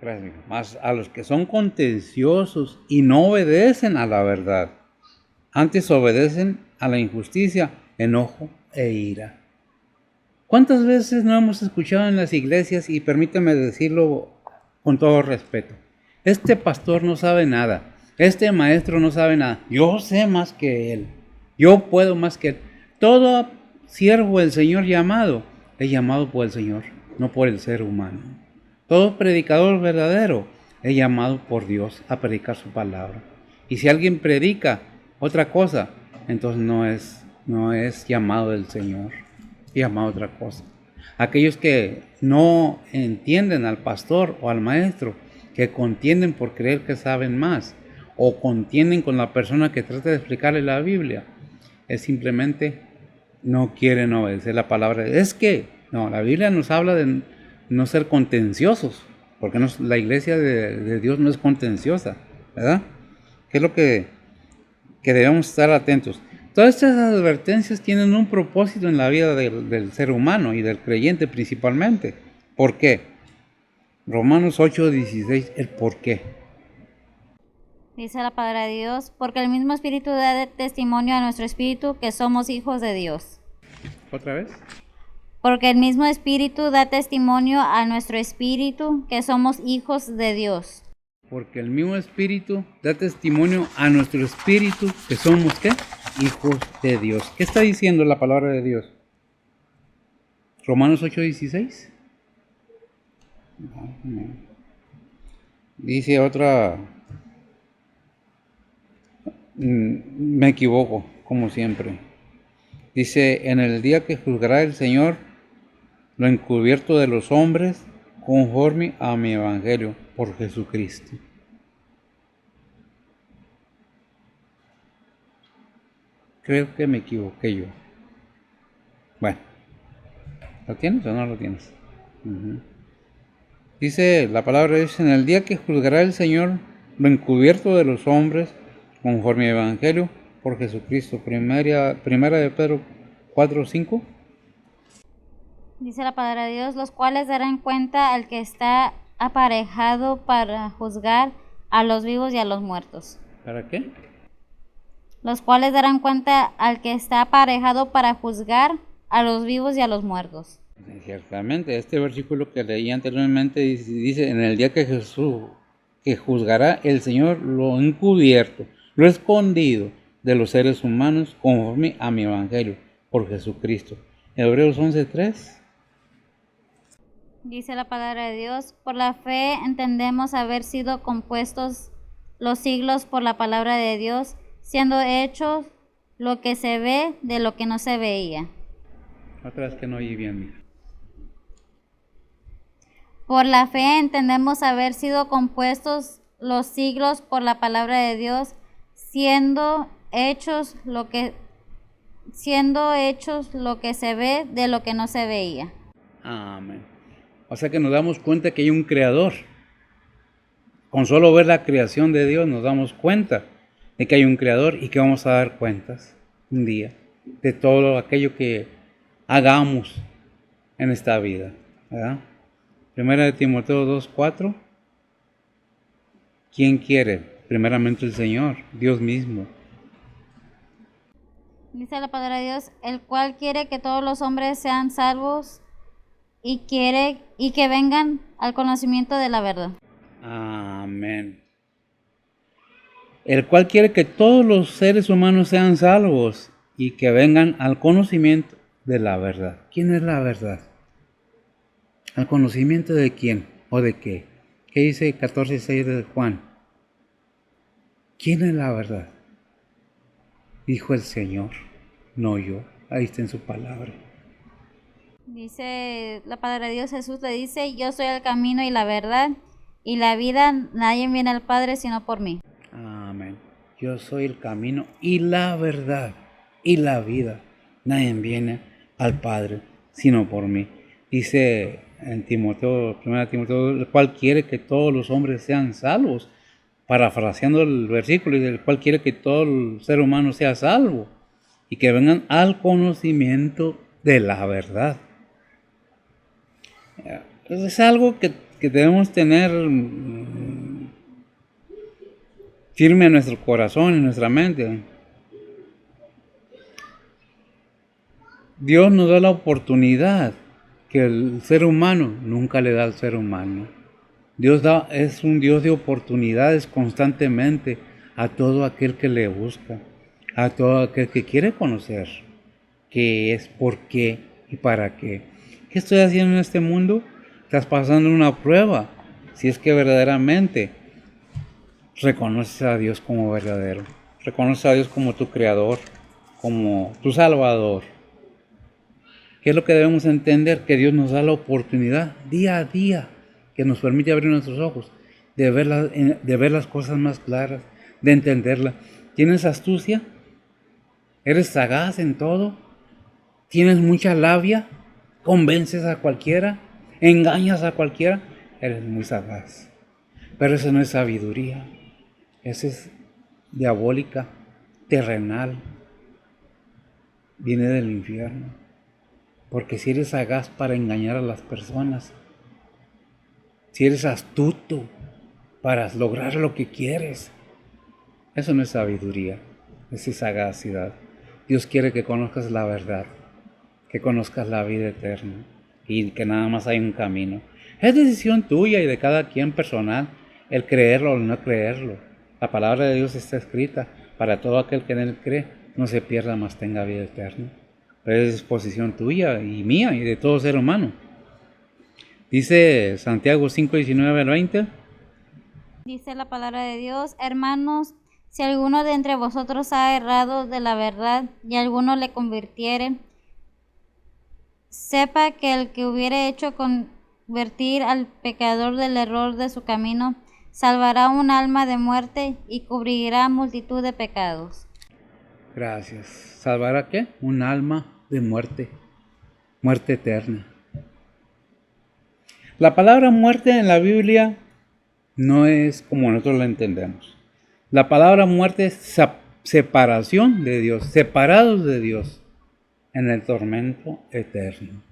Gracias. Más a los que son contenciosos y no obedecen a la verdad, antes obedecen a la injusticia, enojo e ira. ¿Cuántas veces no hemos escuchado en las iglesias, y permítame decirlo con todo respeto, este pastor no sabe nada, este maestro no sabe nada, yo sé más que él, yo puedo más que él? Todo siervo del Señor llamado es llamado por el Señor, no por el ser humano. Todo predicador verdadero es llamado por Dios a predicar su palabra. Y si alguien predica otra cosa, entonces no es llamado del Señor, es llamado otra cosa. Aquellos que no entienden al pastor o al maestro, que contienden por creer que saben más, o contienden con la persona que trata de explicarle la Biblia, es simplemente no quieren obedecer la palabra. Es que, no, la Biblia nos habla de no ser contenciosos, porque la iglesia de Dios no es contenciosa, ¿verdad? ¿Qué es lo que debemos estar atentos? Todas estas advertencias tienen un propósito en la vida del ser humano y del creyente principalmente. ¿Por qué? Romanos 8:16, el por qué. Dice la palabra de Dios, porque el mismo Espíritu da testimonio a nuestro espíritu que somos hijos de Dios. ¿Otra vez? Porque el mismo Espíritu da testimonio a nuestro espíritu que somos hijos de Dios. Porque el mismo Espíritu da testimonio a nuestro espíritu que somos, ¿qué? Hijos de Dios. ¿Qué está diciendo la palabra de Dios? Romanos 8:16. Dice otra. Me equivoco, como siempre. Dice, en el día que juzgará el Señor lo encubierto de los hombres conforme a mi evangelio por Jesucristo. Creo que me equivoqué yo. Bueno, ¿lo tienes o no lo tienes? Dice la palabra de Dios, en el día que juzgará el Señor lo encubierto de los hombres conforme a evangelio por Jesucristo. Primera de Pedro 4:5. Dice la palabra de Dios, los cuales darán cuenta al que está aparejado para juzgar a los vivos y a los muertos. ¿Para qué? Los cuales darán cuenta al que está aparejado para juzgar a los vivos y a los muertos. Ciertamente, este versículo que leí anteriormente dice, en el día que Jesús, que juzgará el Señor lo encubierto, lo escondido de los seres humanos conforme a mi evangelio por Jesucristo. Hebreos 11:3. Dice la palabra de Dios, por la fe entendemos haber sido compuestos los siglos por la palabra de Dios, siendo hechos lo que se ve de lo que no se veía. Otra vez que no oí bien, mira. Por la fe entendemos haber sido compuestos los siglos por la palabra de Dios, siendo hechos lo que se ve de lo que no se veía. Amén. O sea que nos damos cuenta que hay un creador. Con solo ver la creación de Dios nos damos cuenta de que hay un creador y que vamos a dar cuentas un día de todo aquello que hagamos en esta vida, ¿verdad? Primera de Timoteo 2:4. ¿Quién quiere? Primeramente el Señor, Dios mismo. Dice la palabra de Dios, el cual quiere que todos los hombres sean salvos y que vengan al conocimiento de la verdad. Amén. El cual quiere que todos los seres humanos sean salvos y que vengan al conocimiento de la verdad. ¿Quién es la verdad? ¿Al conocimiento de quién o de qué? ¿Qué dice 14:6 de Juan? ¿Quién es la verdad? Dijo el Señor, no yo. Ahí está en su palabra. Dice la palabra de Dios, Jesús le dice, yo soy el camino y la verdad y la vida, nadie viene al Padre sino por mí. Amén. Yo soy el camino y la verdad y la vida. Nadie viene al Padre sino por mí. Dice en Timoteo, 1 Timoteo, el cual quiere que todos los hombres sean salvos. Parafraseando el versículo, dice, el cual quiere que todo el ser humano sea salvo y que vengan al conocimiento de la verdad. Es algo que debemos tener firme en nuestro corazón, en nuestra mente. Dios nos da la oportunidad que el ser humano nunca le da al ser humano. Dios es un Dios de oportunidades constantemente a todo aquel que le busca, a todo aquel que quiere conocer qué es, por qué y para qué. ¿Qué estoy haciendo en este mundo? Estás pasando una prueba, si es que verdaderamente reconoces a Dios como verdadero, reconoces a Dios como tu creador, como tu salvador. ¿Qué es lo que debemos entender? Que Dios nos da la oportunidad día a día, que nos permite abrir nuestros ojos, de ver las cosas más claras, de entenderlas. ¿Tienes astucia? ¿Eres sagaz en todo? ¿Tienes mucha labia? ¿Convences a cualquiera? ¿Engañas a cualquiera? Eres muy sagaz. Pero eso no es sabiduría. Eso es diabólica, terrenal. Viene del infierno. Porque si eres sagaz para engañar a las personas, si eres astuto para lograr lo que quieres, eso no es sabiduría, eso es sagacidad. Dios quiere que conozcas la verdad, que conozcas la vida eterna y que nada más hay un camino. Es decisión tuya y de cada quien personal el creerlo o el no creerlo. La palabra de Dios está escrita para todo aquel que en él cree, no se pierda, mas tenga vida eterna. Pero es disposición tuya y mía y de todo ser humano. Dice Santiago 5:19 al 20. Dice la palabra de Dios: hermanos, si alguno de entre vosotros ha errado de la verdad y alguno le convirtiere, sepa que el que hubiere hecho convertir al pecador del error de su camino, salvará un alma de muerte y cubrirá multitud de pecados. Gracias. ¿Salvará qué? Un alma de muerte, muerte eterna. La palabra muerte en la Biblia no es como nosotros la entendemos. La palabra muerte es separación de Dios, separados de Dios en el tormento eterno.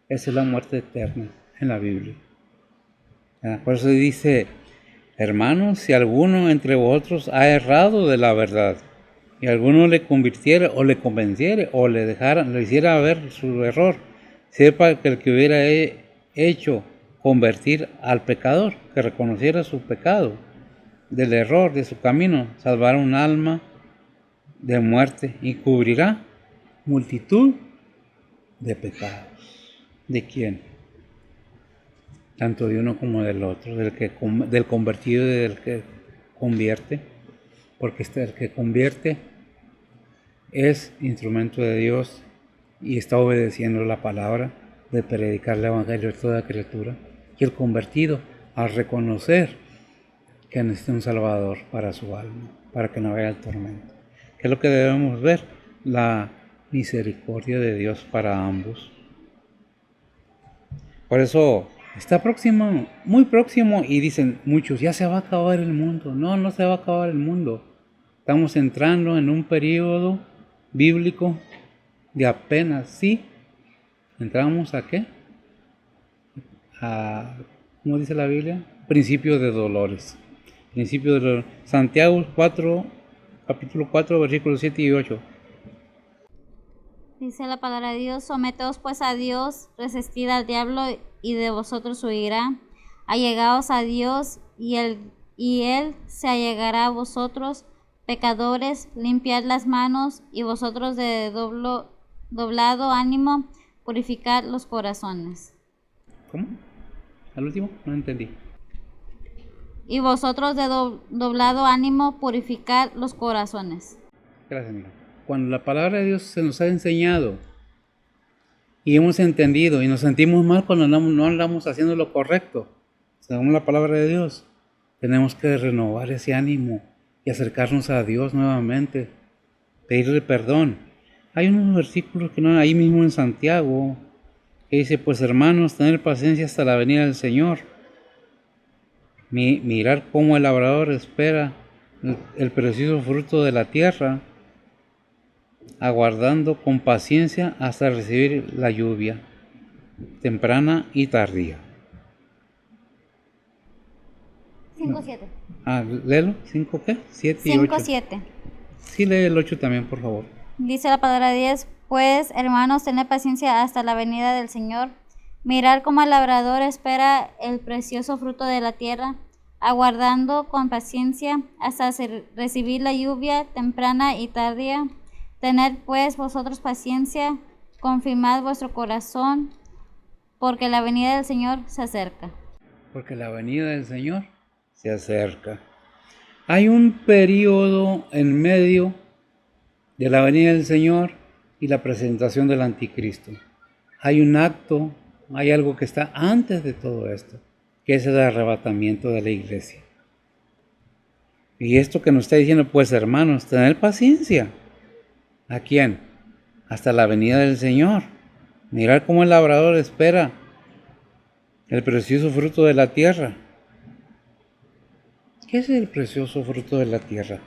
Esa es la muerte eterna en la Biblia. Por eso dice, hermanos, si alguno entre vosotros ha errado de la verdad, y alguno le convirtiere o le convenciere o le hiciera ver su error, sepa que el que hubiera hecho convertir al pecador, que reconociera su pecado, del error de su camino, salvará un alma de muerte y cubrirá multitud de pecados. ¿De quién? Tanto de uno como del otro, del convertido y del que convierte, porque el que convierte es instrumento de Dios y está obedeciendo la palabra de predicar el evangelio a toda criatura. Y el convertido, al reconocer que necesita un Salvador para su alma, para que no vaya al tormento. ¿Qué es lo que debemos ver? La misericordia de Dios para ambos. Por eso está próximo, muy próximo, y dicen muchos, ya se va a acabar el mundo. No, no se va a acabar el mundo. Estamos entrando en un periodo bíblico de apenas, sí, entramos a ¿qué? ¿Cómo dice la Biblia? Principio de dolores. Principio de dolores. Santiago 4, capítulo 4, versículos 7 y 8. Dice la palabra de Dios: someteos pues a Dios, resistid al diablo y de vosotros huirá. Allegaos a Dios y él se allegará a vosotros. Pecadores, limpiad las manos, y vosotros de doblado ánimo, purificad los corazones. ¿Cómo? ¿Al último? No entendí. Y vosotros de doblado ánimo, purificad los corazones. Gracias, amigo. Cuando la palabra de Dios se nos ha enseñado y hemos entendido y nos sentimos mal cuando no andamos haciendo lo correcto, según la palabra de Dios, tenemos que renovar ese ánimo y acercarnos a Dios nuevamente, pedirle perdón. Hay unos versículos que no, ahí mismo en Santiago, que dice, pues hermanos, tener paciencia hasta la venida del Señor. Mirar cómo el labrador espera el precioso fruto de la tierra, aguardando con paciencia hasta recibir la lluvia, temprana y tardía. 5:7. Léelo, 5 ¿qué? 7 y 8. 5:7. Sí, lee el 8 también, por favor. Dice la palabra 10, pues hermanos, tened paciencia hasta la venida del Señor. Mirar cómo el labrador espera el precioso fruto de la tierra, aguardando con paciencia hasta recibir la lluvia temprana y tardía. Tened pues vosotros paciencia, confirmad vuestro corazón, porque la venida del Señor se acerca. Porque la venida del Señor se acerca. Hay un periodo en medio de la venida del Señor y la presentación del anticristo. hay un acto, hay algo que está antes de todo esto, que es el arrebatamiento de la iglesia. Y esto que nos está diciendo, pues hermanos, tener paciencia. ¿A quién? Hasta la venida del Señor. Mirar cómo el labrador espera el precioso fruto de la tierra. ¿Qué es el precioso fruto de la tierra?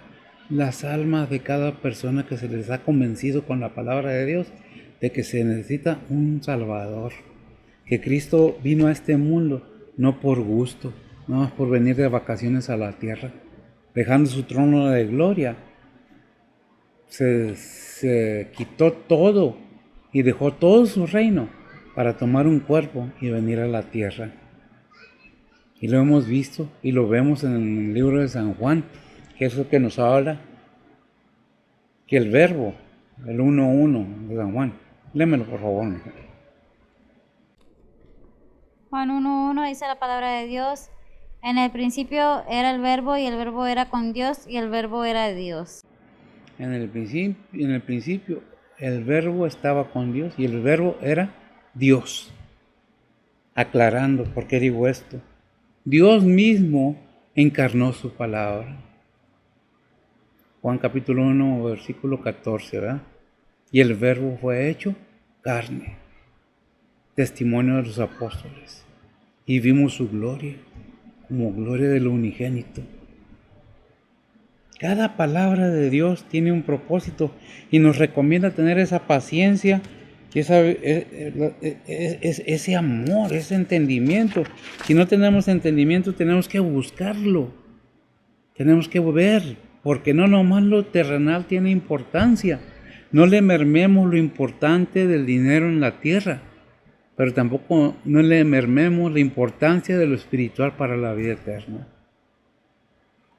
Las almas de cada persona que se les ha convencido con la palabra de Dios de que se necesita un Salvador. Que Cristo vino a este mundo no por gusto, no más por venir de vacaciones a la tierra, dejando su trono de gloria. Se quitó todo y dejó todo su reino para tomar un cuerpo y venir a la tierra. Y lo hemos visto y lo vemos en el libro de San Juan, que es lo que nos habla, que el verbo, el 1:1 de San Juan, lémelo por favor. Juan 1:1 dice la palabra de Dios: en el principio era el verbo, y el verbo era con Dios, y el verbo era Dios. En el principio el verbo estaba con Dios y el verbo era Dios. Aclarando por qué digo esto. Dios mismo encarnó su palabra. Juan capítulo 1, versículo 14, ¿verdad? Y el verbo fue hecho carne. Testimonio de los apóstoles. Y vimos su gloria, como gloria del unigénito. Cada palabra de Dios tiene un propósito y nos recomienda tener esa paciencia y ese amor, ese entendimiento. Si no tenemos entendimiento, tenemos que buscarlo. Tenemos que ver, porque no nomás lo terrenal tiene importancia. No le mermemos lo importante del dinero en la tierra, pero tampoco no le mermemos la importancia de lo espiritual para la vida eterna.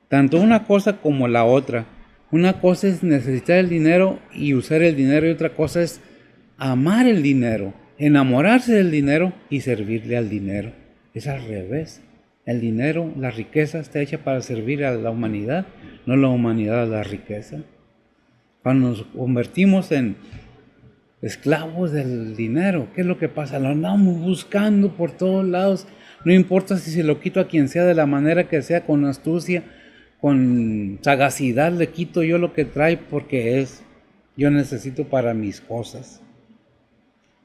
Tanto una cosa como la otra. Una cosa es necesitar el dinero y usar el dinero, y otra cosa es amar el dinero, enamorarse del dinero y servirle al dinero. Es al revés. El dinero, la riqueza está hecha para servir a la humanidad, no la humanidad a la riqueza. Cuando nos convertimos en esclavos del dinero, ¿qué es lo que pasa? Lo andamos buscando por todos lados. No importa si se lo quito a quien sea, de la manera que sea, con astucia, con sagacidad le quito yo lo que trae, porque yo necesito para mis cosas.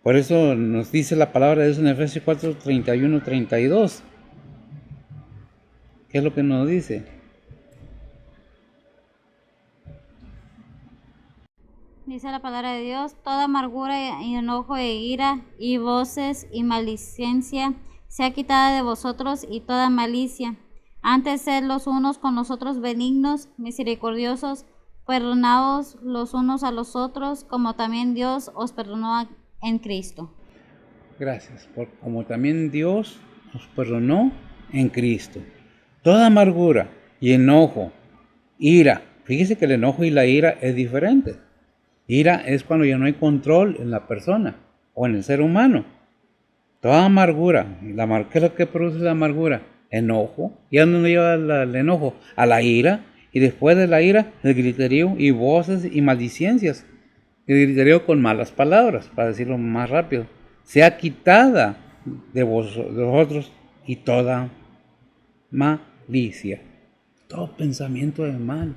Por eso nos dice la palabra de Dios en Efesios 4, 31, 32. ¿Qué es lo que nos dice? Dice la palabra de Dios: toda amargura y enojo e ira y voces y maldicencia sea quitada de vosotros, y toda malicia. Antes sed los unos con los otros benignos, misericordiosos, perdonaos los unos a los otros, como también Dios os perdonó en Cristo. Gracias, como también Dios os perdonó en Cristo. Toda amargura y enojo, ira. Fíjese que el enojo y la ira es diferente. Ira es cuando ya no hay control en la persona o en el ser humano. Toda amargura, ¿qué es lo que produce la amargura? Enojo. ¿Y a dónde lleva el enojo? A la ira. Y después de la ira, el griterío y voces y maldicencias. El griterío con malas palabras, para decirlo más rápido. Sea quitada de vosotros y toda malicia. Todo pensamiento de mal.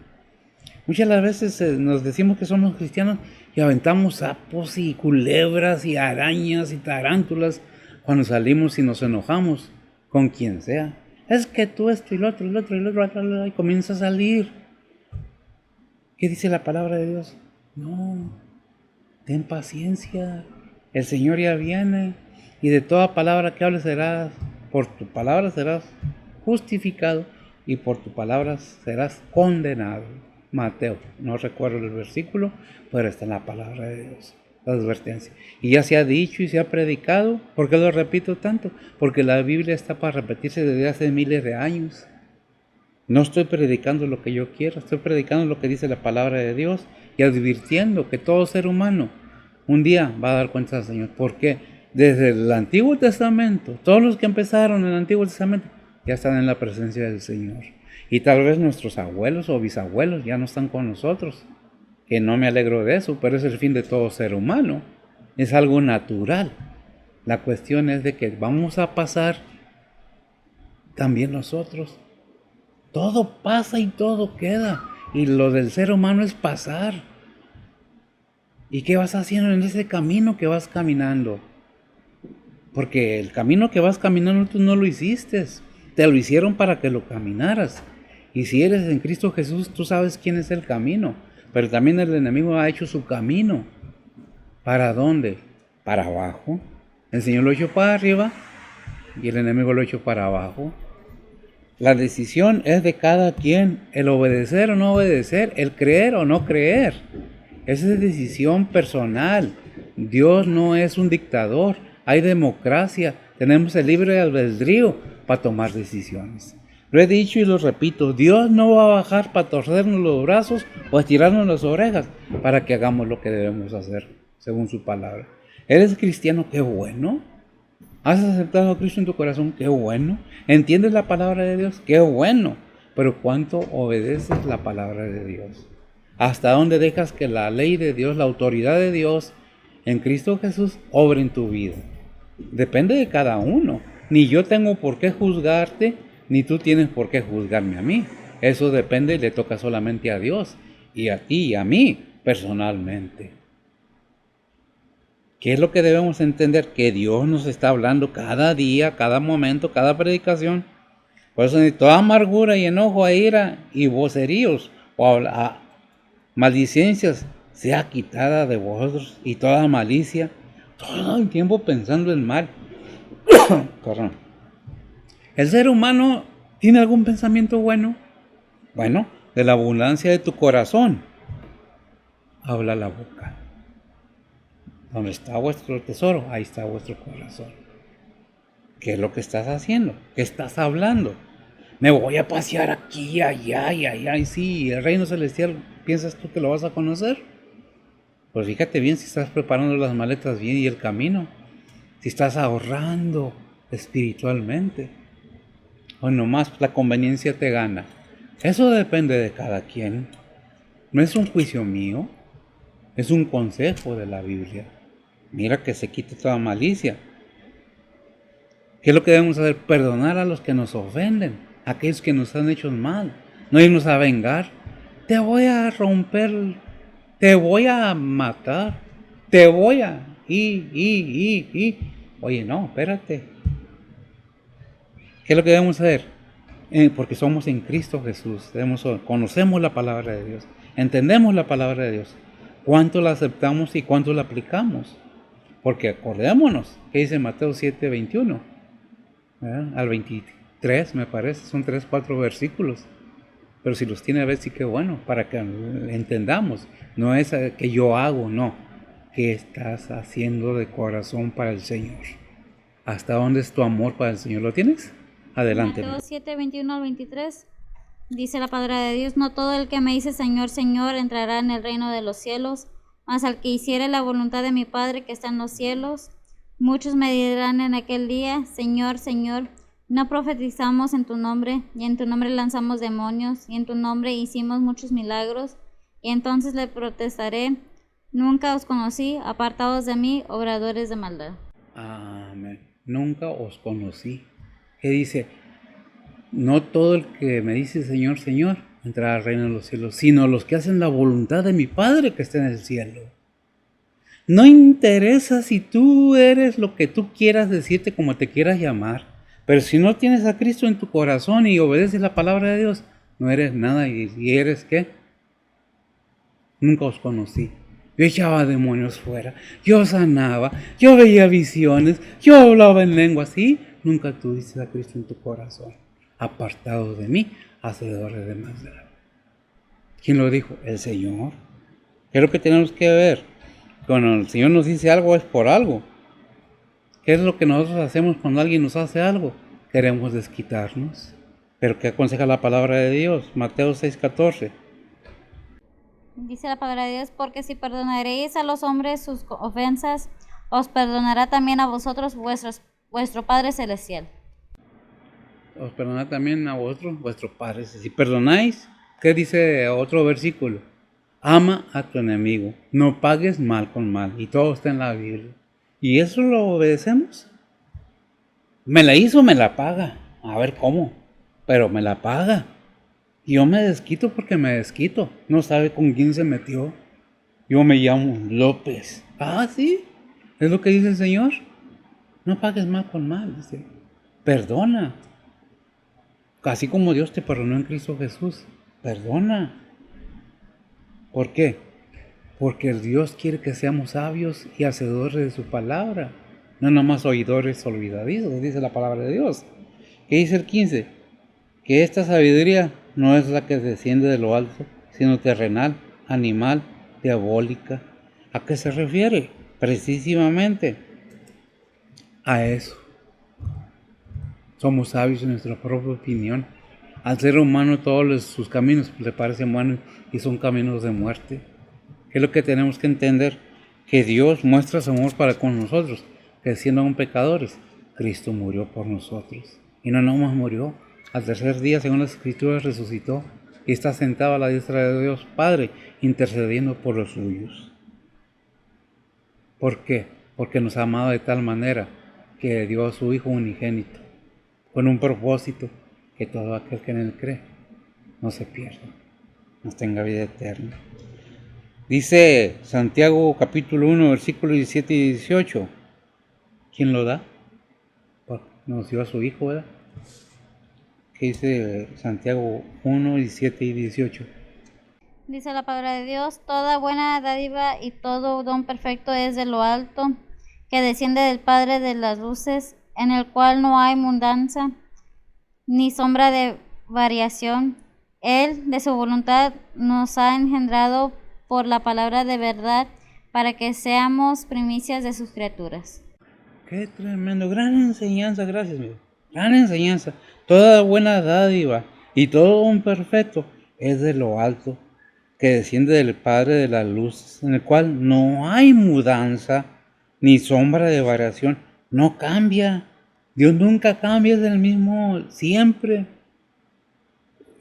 Muchas de las veces nos decimos que somos cristianos y aventamos sapos y culebras y arañas y tarántulas cuando salimos y nos enojamos con quien sea. Es que tú esto y lo otro, y comienza a salir. ¿Qué dice la palabra de Dios? No, ten paciencia, el Señor ya viene, y de toda palabra que hables por tu palabra serás justificado, y por tu palabra serás condenado. Mateo, no recuerdo el versículo, pero está en la palabra de Dios, la advertencia. Y ya se ha dicho y se ha predicado. ¿Por qué lo repito tanto? Porque la Biblia está para repetirse desde hace miles de años. No estoy predicando lo que yo quiero, estoy predicando lo que dice la palabra de Dios y advirtiendo que todo ser humano un día va a dar cuenta al Señor. ¿Por qué? Desde el Antiguo Testamento, todos los que empezaron en el Antiguo Testamento ya están en la presencia del Señor. Y tal vez nuestros abuelos o bisabuelos ya no están con nosotros, que no me alegro de eso, pero es el fin de todo ser humano. Es algo natural. La cuestión es de que vamos a pasar también nosotros. Todo pasa y todo queda. Y lo del ser humano es pasar. ¿Y qué vas haciendo en ese camino que vas caminando? Porque el camino que vas caminando tú no lo hiciste. Te lo hicieron para que lo caminaras. Y si eres en Cristo Jesús, tú sabes quién es el camino. Pero también el enemigo ha hecho su camino. ¿Para dónde? Para abajo. El Señor lo echó para arriba y el enemigo lo echó para abajo. La decisión es de cada quien, el obedecer o no obedecer, el creer o no creer. Esa es decisión personal. Dios no es un dictador, hay democracia, tenemos el libre albedrío para tomar decisiones. Lo he dicho y lo repito, Dios no va a bajar para torcernos los brazos o estirarnos las orejas para que hagamos lo que debemos hacer, según su palabra. ¿Eres cristiano? ¡Qué bueno! ¿Has aceptado a Cristo en tu corazón? ¡Qué bueno! ¿Entiendes la palabra de Dios? ¡Qué bueno! Pero ¿cuánto obedeces la palabra de Dios? ¿Hasta dónde dejas que la ley de Dios, la autoridad de Dios en Cristo Jesús obre en tu vida? Depende de cada uno. Ni yo tengo por qué juzgarte, ni tú tienes por qué juzgarme a mí. Eso depende y le toca solamente a Dios, y a ti y a mí personalmente. ¿Qué es lo que debemos entender? Que Dios nos está hablando cada día, cada momento, cada predicación. Por eso ni toda amargura y enojo, e ira y voceríos o maldicencias sea quitada de vosotros, y toda malicia, todo el tiempo pensando en mal. Perdón. ¿El ser humano tiene algún pensamiento bueno? Bueno, de la abundancia de tu corazón habla la boca. Donde está vuestro tesoro, ahí está vuestro corazón. ¿Qué es lo que estás haciendo? ¿Qué estás hablando? Me voy a pasear aquí, allá y allá. Y sí, el reino celestial, ¿piensas tú que lo vas a conocer? Pues fíjate bien si estás preparando las maletas bien y el camino. Si estás ahorrando espiritualmente. O nomás la conveniencia te gana. Eso depende de cada quien. No es un juicio mío. Es un consejo de la Biblia. Mira que se quite toda malicia. ¿Qué es lo que debemos hacer? Perdonar a los que nos ofenden, a aquellos que nos han hecho mal. No irnos a vengar. Te voy a romper, te voy a matar, te voy a... Oye, no, espérate. ¿Qué es lo que debemos hacer? Porque somos en Cristo Jesús. Conocemos la palabra de Dios. Entendemos la palabra de Dios. ¿Cuánto la aceptamos y cuánto la aplicamos? Porque acordémonos, que dice Mateo 7:21, al 23 me parece, son 3-4 versículos. Pero si los tiene a ver, sí que bueno, para que entendamos. No es que yo hago, no. ¿Qué estás haciendo de corazón para el Señor? ¿Hasta dónde es tu amor para el Señor? ¿Lo tienes? Adelante. Mateo 7:21 al 23. Dice la palabra de Dios: no todo el que me dice Señor, Señor entrará en el reino de los cielos, mas al que hiciere la voluntad de mi Padre que está en los cielos. Muchos me dirán en aquel día: Señor, Señor, no profetizamos en tu nombre, y en tu nombre lanzamos demonios, y en tu nombre hicimos muchos milagros. Y entonces le protestaré: nunca os conocí, apartados de mí, obradores de maldad. Amén. Nunca os conocí. ¿Qué dice? No todo el que me dice Señor, Señor entrará al reino de los cielos, sino los que hacen la voluntad de mi Padre que está en el cielo. No interesa si tú eres lo que tú quieras decirte, como te quieras llamar, pero si no tienes a Cristo en tu corazón y obedeces la palabra de Dios, no eres nada. ¿Y eres qué? Nunca os conocí. Yo echaba demonios fuera, yo sanaba, yo veía visiones, yo hablaba en lenguas, ¿sí? Nunca tuviste a Cristo en tu corazón. Apartados de mí, hacedores de maldad. ¿Quién lo dijo? El Señor. ¿Qué es lo que tenemos que ver? Cuando el Señor nos dice algo es por algo. ¿Qué es lo que nosotros hacemos cuando alguien nos hace algo? Queremos desquitarnos. ¿Pero qué aconseja la palabra de Dios? Mateo 6:14. Dice la palabra de Dios: porque si perdonaréis a los hombres sus ofensas, os perdonará también a vosotros vuestro Padre Celestial. Os perdonará también a vosotros vuestro Padre. Si perdonáis, ¿qué dice otro versículo? Ama a tu enemigo, no pagues mal con mal. Y todo está en la Biblia. ¿Y eso lo obedecemos? Me la hizo, me la paga. A ver cómo, pero me la paga. Y yo me desquito porque me desquito. No sabe con quién se metió. Yo me llamo López. Ah, sí, es lo que dice el Señor. No pagues mal con mal, dice. Perdona. Así como Dios te perdonó en Cristo Jesús. Perdona. ¿Por qué? Porque Dios quiere que seamos sabios y hacedores de su palabra. No nomás oidores olvidadizos, dice la palabra de Dios. ¿Qué dice el 15? Que esta sabiduría no es la que desciende de lo alto, sino terrenal, animal, diabólica. ¿A qué se refiere? Precisamente a eso. Somos sabios en nuestra propia opinión. Al ser humano todos sus caminos le parecen buenos y son caminos de muerte. ¿Qué es lo que tenemos que entender? Que Dios muestra su amor para con nosotros, que siendo aún pecadores, Cristo murió por nosotros. Y no nomás murió, al tercer día, según las Escrituras, resucitó y está sentado a la diestra de Dios Padre, intercediendo por los suyos. ¿Por qué? Porque nos ha amado de tal manera que dio a su Hijo unigénito, con un propósito, que todo aquel que en él cree no se pierda, nos tenga vida eterna. Dice Santiago capítulo 1, versículos 17 y 18. ¿Quién lo da? Nos dio a su Hijo, ¿verdad? ¿Qué dice Santiago 1, 17 y 18? Dice la palabra de Dios, toda buena dádiva y todo don perfecto es de lo alto, que desciende del Padre de las luces, en el cual no hay mudanza ni sombra de variación. Él, de su voluntad, nos ha engendrado por la palabra de verdad, para que seamos primicias de sus criaturas. Qué tremendo, gran enseñanza, gracias, amigo. Gran enseñanza. Toda buena dádiva y todo don perfecto es de lo alto, que desciende del Padre de las luces, en el cual no hay mudanza ni sombra de variación. No cambia. Dios nunca cambia, es el mismo siempre.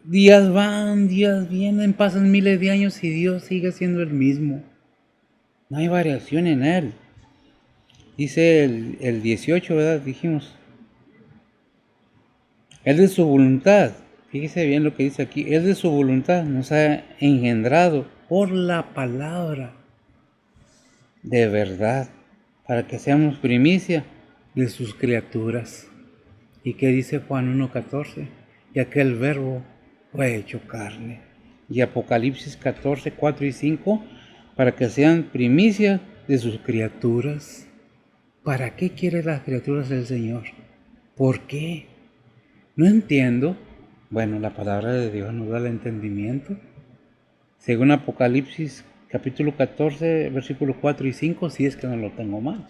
Días van, días vienen, pasan miles de años y Dios sigue siendo el mismo. No hay variación en Él. Dice el 18, ¿verdad? Dijimos. Él de su voluntad, fíjese bien lo que dice aquí, Él de su voluntad nos ha engendrado por la palabra de verdad, para que seamos primicia de sus criaturas. ¿Y qué dice Juan 1:14? Y aquel verbo fue hecho carne. Y Apocalipsis 14, 4 y 5, para que sean primicia de sus criaturas. ¿Para qué quiere las criaturas del Señor? ¿Por qué? No entiendo. Bueno, la palabra de Dios nos da el entendimiento. Según Apocalipsis capítulo 14, versículos 4 y 5, si es que no lo tengo mal.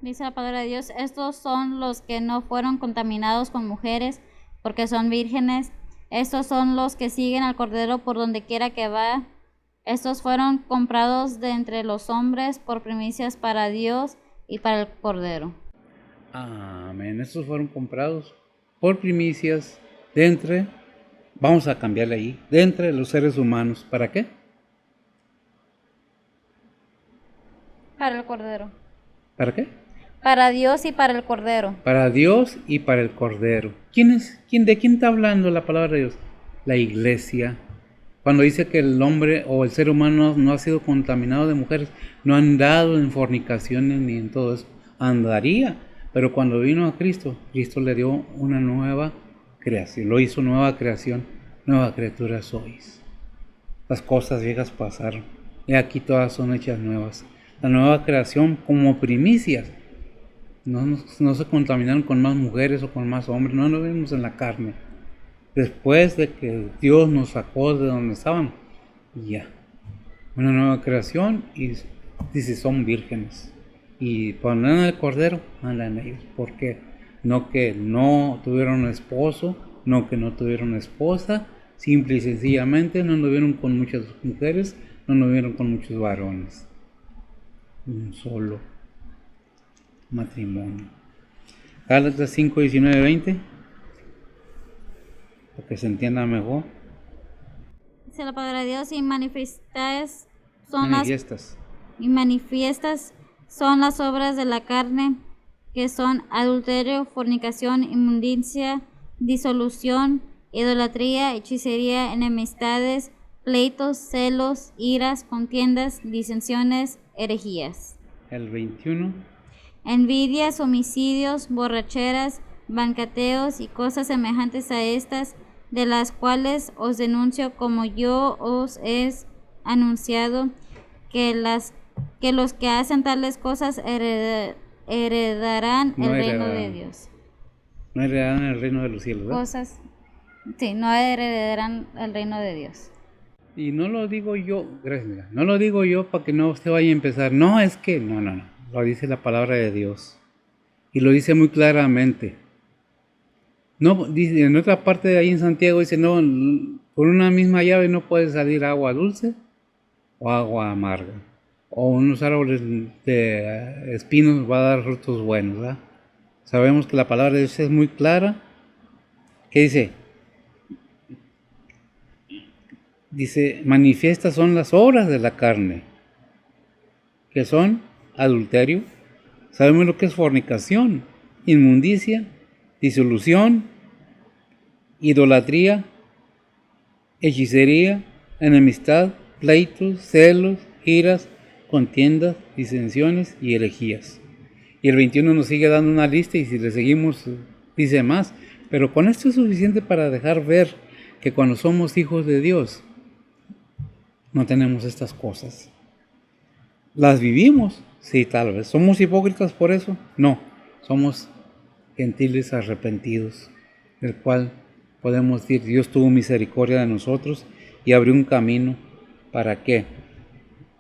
Dice la palabra de Dios, estos son los que no fueron contaminados con mujeres, porque son vírgenes. Estos son los que siguen al Cordero por donde quiera que va. Estos fueron comprados de entre los hombres por primicias para Dios y para el Cordero. Amén. Estos fueron comprados por primicias de entre, vamos a cambiarle ahí, de entre los seres humanos. ¿Para qué? Para el Cordero. ¿Para qué? Para Dios y para el Cordero. Para Dios y para el Cordero. ¿De quién está hablando la palabra de Dios? La iglesia. Cuando dice que el hombre o el ser humano no ha sido contaminado de mujeres, no ha andado en fornicaciones ni en todo eso. Andaría, pero cuando vino a Cristo, Cristo le dio una nueva creación, lo hizo nueva creación, nueva criatura sois. Las cosas viejas pasaron, y aquí todas son hechas nuevas. La nueva creación como primicias. No se contaminaron con más mujeres o con más hombres, no lo vimos en la carne. Después de que Dios nos sacó de donde estaban, ya, una nueva creación, y dice, son vírgenes. Y cuando andan el Cordero, andan ellos. ¿Por qué? No que no tuvieron esposo, no que no tuvieron esposa, simple y sencillamente no anduvieron con muchas mujeres, no anduvieron con muchos varones. Un solo matrimonio. Gálatas 5, 19, 20. Para que se entienda mejor. Dice la palabra de Dios y manifiestas Y manifiestas son las obras de la carne, que son adulterio, fornicación, inmundicia, disolución, idolatría, hechicería, enemistades, pleitos, celos, iras, contiendas, disensiones, herejías. El 21. Envidias, homicidios, borracheras, banqueteos y cosas semejantes a estas, de las cuales os denuncio, como yo os he anunciado, que los que hacen tales cosas heredarán No el reino de heredarán. Dios. No heredarán el reino de los cielos, ¿verdad? Cosas, sí, no heredarán el reino de Dios. Y no lo digo yo, gracias, mira, no lo digo yo para que no usted vaya a empezar. No, es que, no. Lo dice la palabra de Dios. Y lo dice muy claramente. No, dice, en otra parte de ahí en Santiago dice, no, por una misma llave no puede salir agua dulce o agua amarga. O unos árboles de espinos va a dar frutos buenos, ¿verdad? Sabemos que la palabra de Dios es muy clara. ¿Qué dice? Dice, manifiestas son las obras de la carne, que son adulterio. Sabemos lo que es fornicación, inmundicia, disolución, idolatría, hechicería, enemistad, pleitos, celos, iras, contiendas, disensiones y herejías. Y el 21 nos sigue dando una lista y si le seguimos dice más. Pero con esto es suficiente para dejar ver que cuando somos hijos de Dios no tenemos estas cosas. ¿Las vivimos? Sí, tal vez. ¿Somos hipócritas por eso? No. Somos gentiles arrepentidos, del cual podemos decir, Dios tuvo misericordia de nosotros y abrió un camino. ¿Para qué?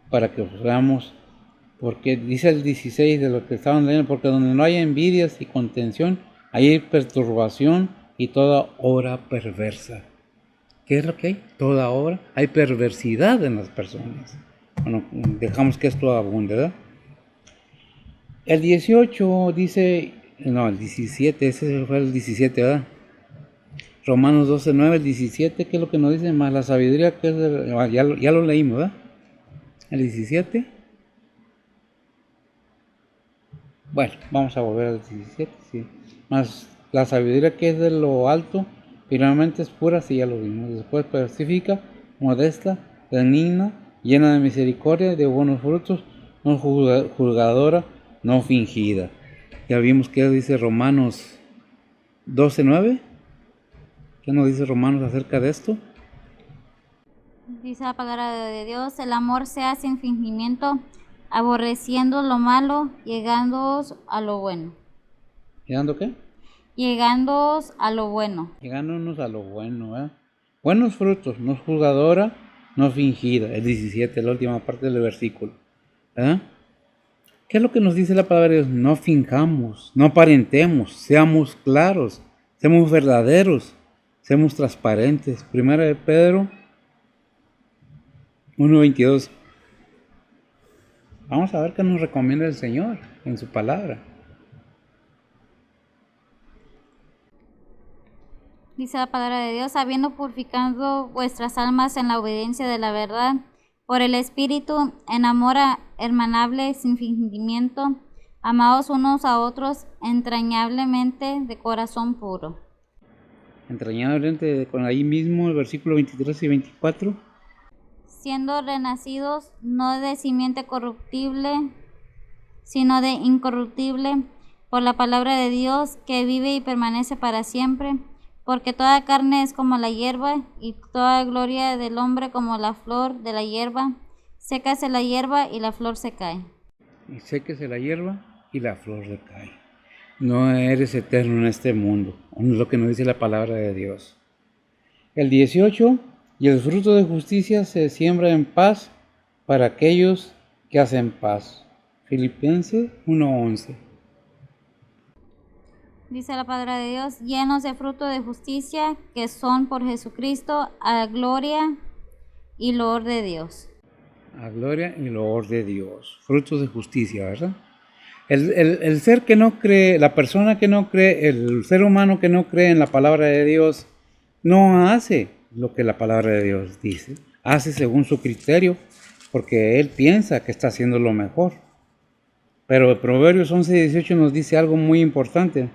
Para que veamos, porque dice el 16 de lo que estaban leyendo, porque donde no hay envidias y contención, hay perturbación y toda obra perversa. ¿Qué es lo que hay? Toda obra. Hay perversidad en las personas. Bueno, dejamos que esto abunde, ¿verdad? El 18 dice, no, el 17, ese fue el 17, ¿verdad? Romanos 12:9, el 17, ¿qué es lo que nos dice? Más la sabiduría, que es ya lo leímos, ¿verdad? El 17. Bueno, vamos a volver al 17, sí. Más la sabiduría que es de lo alto, primeramente es pura, sí, ya lo vimos. Después pacífica, modesta, benigna, llena de misericordia y de buenos frutos, no juzgadora, no fingida. Ya vimos que dice Romanos 12:9. ¿Qué nos dice Romanos acerca de esto? Dice la palabra de Dios, el amor sea sin fingimiento, aborreciendo lo malo, llegándoos a lo bueno. ¿Llegando qué? Llegándoos a lo bueno. Llegándonos a lo bueno, ¿eh? Buenos frutos, no juzgadora, no fingida. El 17, la última parte del versículo. ¿Eh? ¿Qué es lo que nos dice la palabra de Dios? No finjamos, no aparentemos, seamos claros, seamos verdaderos, seamos transparentes. Primera de Pedro 1:22. Vamos a ver qué nos recomienda el Señor en su palabra. Dice la palabra de Dios, habiendo purificado vuestras almas en la obediencia de la verdad, por el Espíritu, en amor hermanable, sin fingimiento, amaos unos a otros entrañablemente de corazón puro. Entrañablemente, con ahí mismo el versículo 23 y 24. Siendo renacidos no de simiente corruptible, sino de incorruptible, por la palabra de Dios que vive y permanece para siempre, porque toda carne es como la hierba, y toda gloria del hombre como la flor de la hierba. Sécase la hierba y la flor se cae. Y séquese la hierba y la flor recae. No eres eterno en este mundo, es lo que nos dice la palabra de Dios. El 18, y el fruto de justicia se siembra en paz para aquellos que hacen paz. Filipenses 1:11. Dice la palabra de Dios, llenos de fruto de justicia, que son por Jesucristo a gloria y loor de Dios. A gloria y loor de Dios. Frutos de justicia, ¿verdad? El ser que no cree, la persona que no cree, el ser humano que no cree en la palabra de Dios, no hace lo que la palabra de Dios dice. Hace según su criterio, porque él piensa que está haciendo lo mejor. Pero Proverbios 11:18 nos dice algo muy importante.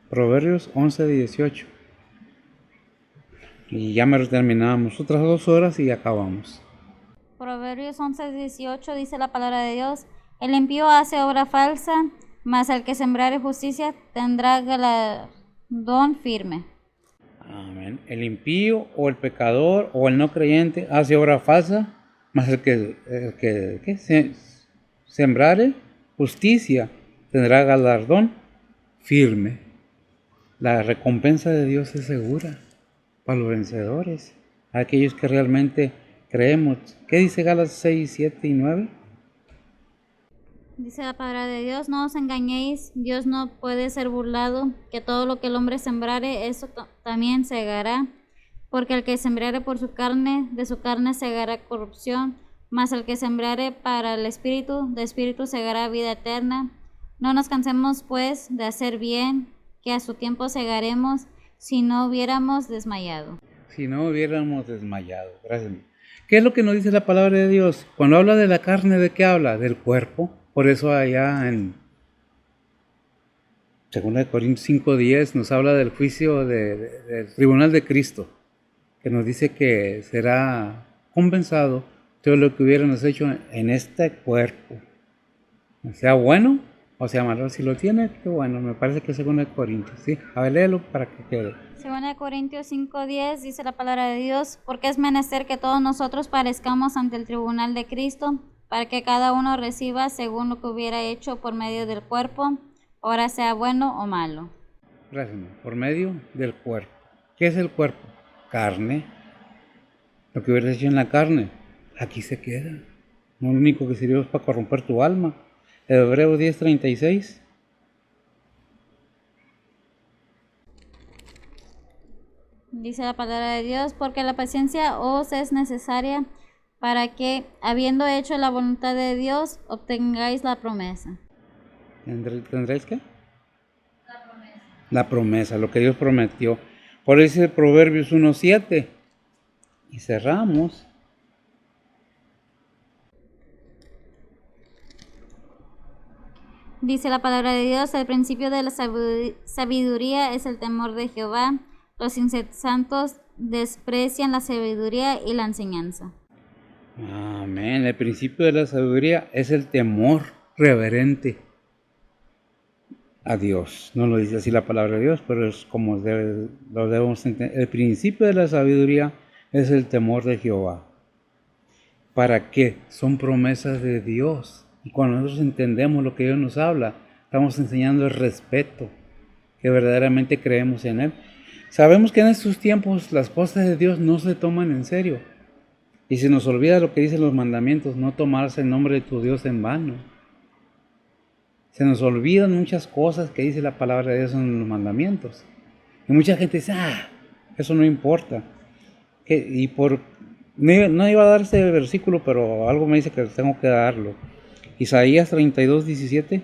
Proverbios 11:18. Y ya me terminamos otras 2 horas y acabamos. Proverbios 11:18 dice la palabra de Dios: el impío hace obra falsa, mas el que sembrare justicia tendrá galardón firme. Amén. El impío o el pecador o el no creyente hace obra falsa, mas el que sembrare justicia tendrá galardón firme. La recompensa de Dios es segura para los vencedores, aquellos que realmente creemos. ¿Qué dice Gálatas 6, 7 y 9? Dice la palabra de Dios: no os engañéis, Dios no puede ser burlado, que todo lo que el hombre sembrare, eso también segará. Porque el que sembrare por su carne, de su carne segará corrupción, mas el que sembrare para el Espíritu, de Espíritu segará vida eterna. No nos cansemos pues de hacer bien, que a su tiempo segaremos, si no hubiéramos desmayado. Si no hubiéramos desmayado. Gracias. ¿Qué es lo que nos dice la palabra de Dios? Cuando habla de la carne, ¿de qué habla? Del cuerpo. Por eso allá en 2 Corintios 5:10 nos habla del juicio del tribunal de Cristo, que nos dice que será compensado todo lo que hubiéramos hecho en este cuerpo, sea bueno o sea malo. Si lo tiene, qué bueno. Me parece que es 2 Corintios, ¿sí? A ver, léelo para que quede. 2 Corintios 5:10 dice la palabra de Dios: porque es menester que todos nosotros parezcamos ante el tribunal de Cristo, para que cada uno reciba según lo que hubiera hecho por medio del cuerpo, ora sea bueno o malo. Gracias. Por medio del cuerpo. ¿Qué es el cuerpo? Carne. Lo que hubieras hecho en la carne, aquí se queda. No, lo único que sirvió es para corromper tu alma. Hebreos 10:36. Dice la palabra de Dios: porque la paciencia os es necesaria para que, habiendo hecho la voluntad de Dios, obtengáis la promesa. ¿Tendréis qué? La promesa, lo que Dios prometió. Por eso dice Proverbios 1:7. Y cerramos. Dice la palabra de Dios: el principio de la sabiduría es el temor de Jehová. Los insensatos desprecian la sabiduría y la enseñanza. Amén. El principio de la sabiduría es el temor reverente a Dios. No lo dice así la palabra de Dios, pero es como lo debemos entender. El principio de la sabiduría es el temor de Jehová. ¿Para qué? Son promesas de Dios. Y cuando nosotros entendemos lo que Dios nos habla, estamos enseñando el respeto, que verdaderamente creemos en Él. Sabemos que en estos tiempos las cosas de Dios no se toman en serio. Y se nos olvida lo que dicen los mandamientos: no tomarás el nombre de tu Dios en vano. Se nos olvidan muchas cosas que dice la palabra de Dios en los mandamientos. Y mucha gente dice: eso no importa. No iba a dar ese versículo, pero algo me dice que tengo que darlo. Isaías 32:17.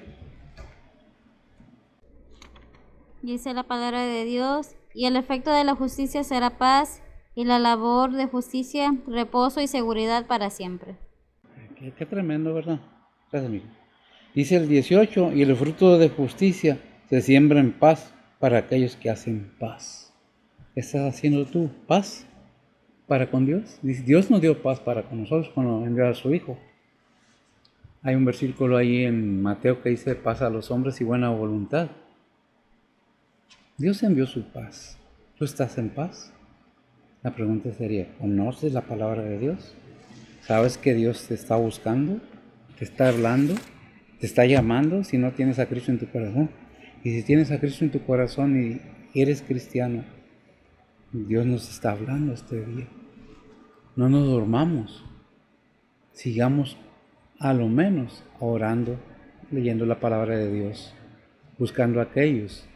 Dice la palabra de Dios: y el efecto de la justicia será paz, y la labor de justicia, reposo y seguridad para siempre. Qué tremendo, ¿verdad? Gracias, amigo. Dice el 18: y el fruto de justicia se siembra en paz para aquellos que hacen paz. ¿Qué estás haciendo tú? ¿Paz para con Dios? Dios nos dio paz para con nosotros cuando envió a su Hijo. Hay un versículo ahí en Mateo que dice: paz a los hombres y buena voluntad. Dios envió su paz. ¿Tú estás en paz? La pregunta sería: ¿conoces la palabra de Dios? ¿Sabes que Dios te está buscando? ¿Te está hablando? ¿Te está llamando si no tienes a Cristo en tu corazón? Y si tienes a Cristo en tu corazón y eres cristiano, Dios nos está hablando este día. No nos dormamos. Sigamos a lo menos orando, leyendo la palabra de Dios, buscando a aquellos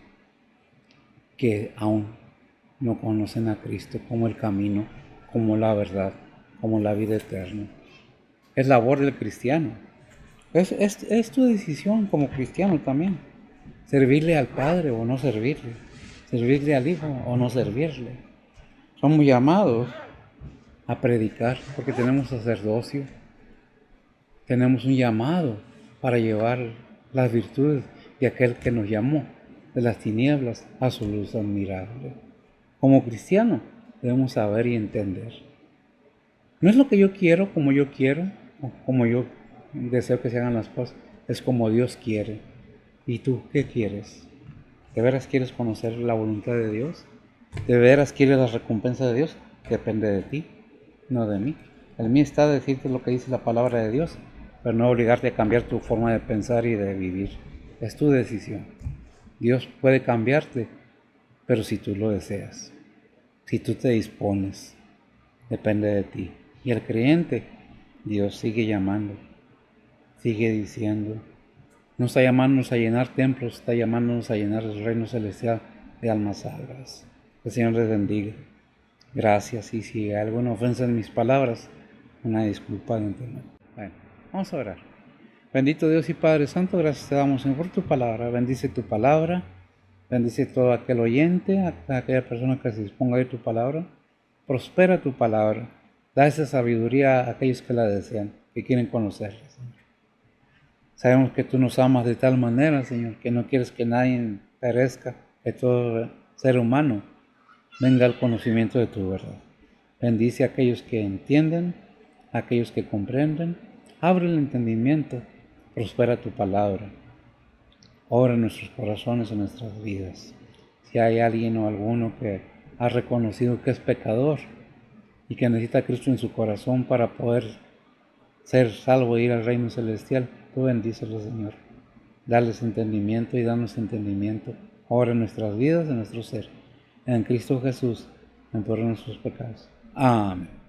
que aún no conocen a Cristo como el camino, como la verdad, como la vida eterna. Es labor del cristiano. Es tu decisión como cristiano también. Servirle al Padre o no servirle. Servirle al Hijo o no servirle. Somos llamados a predicar porque tenemos sacerdocio, tenemos un llamado para llevar las virtudes de aquel que nos llamó de las tinieblas a su luz admirable. Como cristiano debemos saber y entender. No es lo que yo quiero, como yo quiero, o como yo deseo que se hagan las cosas, es como Dios quiere. ¿Y tú qué quieres? ¿De veras quieres conocer la voluntad de Dios? ¿De veras quieres la recompensa de Dios? Depende de ti, no de mí. El mío está decirte lo que dice la palabra de Dios, pero no obligarte a cambiar tu forma de pensar y de vivir. Es tu decisión. Dios puede cambiarte, pero si tú lo deseas, si tú te dispones, depende de ti. Y el creyente, Dios sigue llamando, sigue diciendo, no está llamándonos a llenar templos, está llamándonos a llenar el reino celestial de almas salvas. Que el Señor les bendiga. Gracias. Y si hay alguna ofensa en mis palabras, una disculpa de antemano. Bueno, vamos a orar. Bendito Dios y Padre Santo, gracias te damos, Señor, por tu palabra. Bendice tu palabra. Bendice todo aquel oyente, a aquella persona que se disponga a oír tu palabra. Prospera tu palabra. Da esa sabiduría a aquellos que la desean, que quieren conocerla, Señor. Sabemos que tú nos amas de tal manera, Señor, que no quieres que nadie perezca, que todo ser humano venga al conocimiento de tu verdad. Bendice a aquellos que entienden, a aquellos que comprenden. Abre el entendimiento, prospera tu palabra. Obra en nuestros corazones, en nuestras vidas. Si hay alguien o alguno que ha reconocido que es pecador y que necesita a Cristo en su corazón para poder ser salvo e ir al reino celestial, tú bendícelos, Señor. Dales entendimiento y danos entendimiento. Obra en nuestras vidas, en nuestro ser. En Cristo Jesús, en por nuestros pecados. Amén.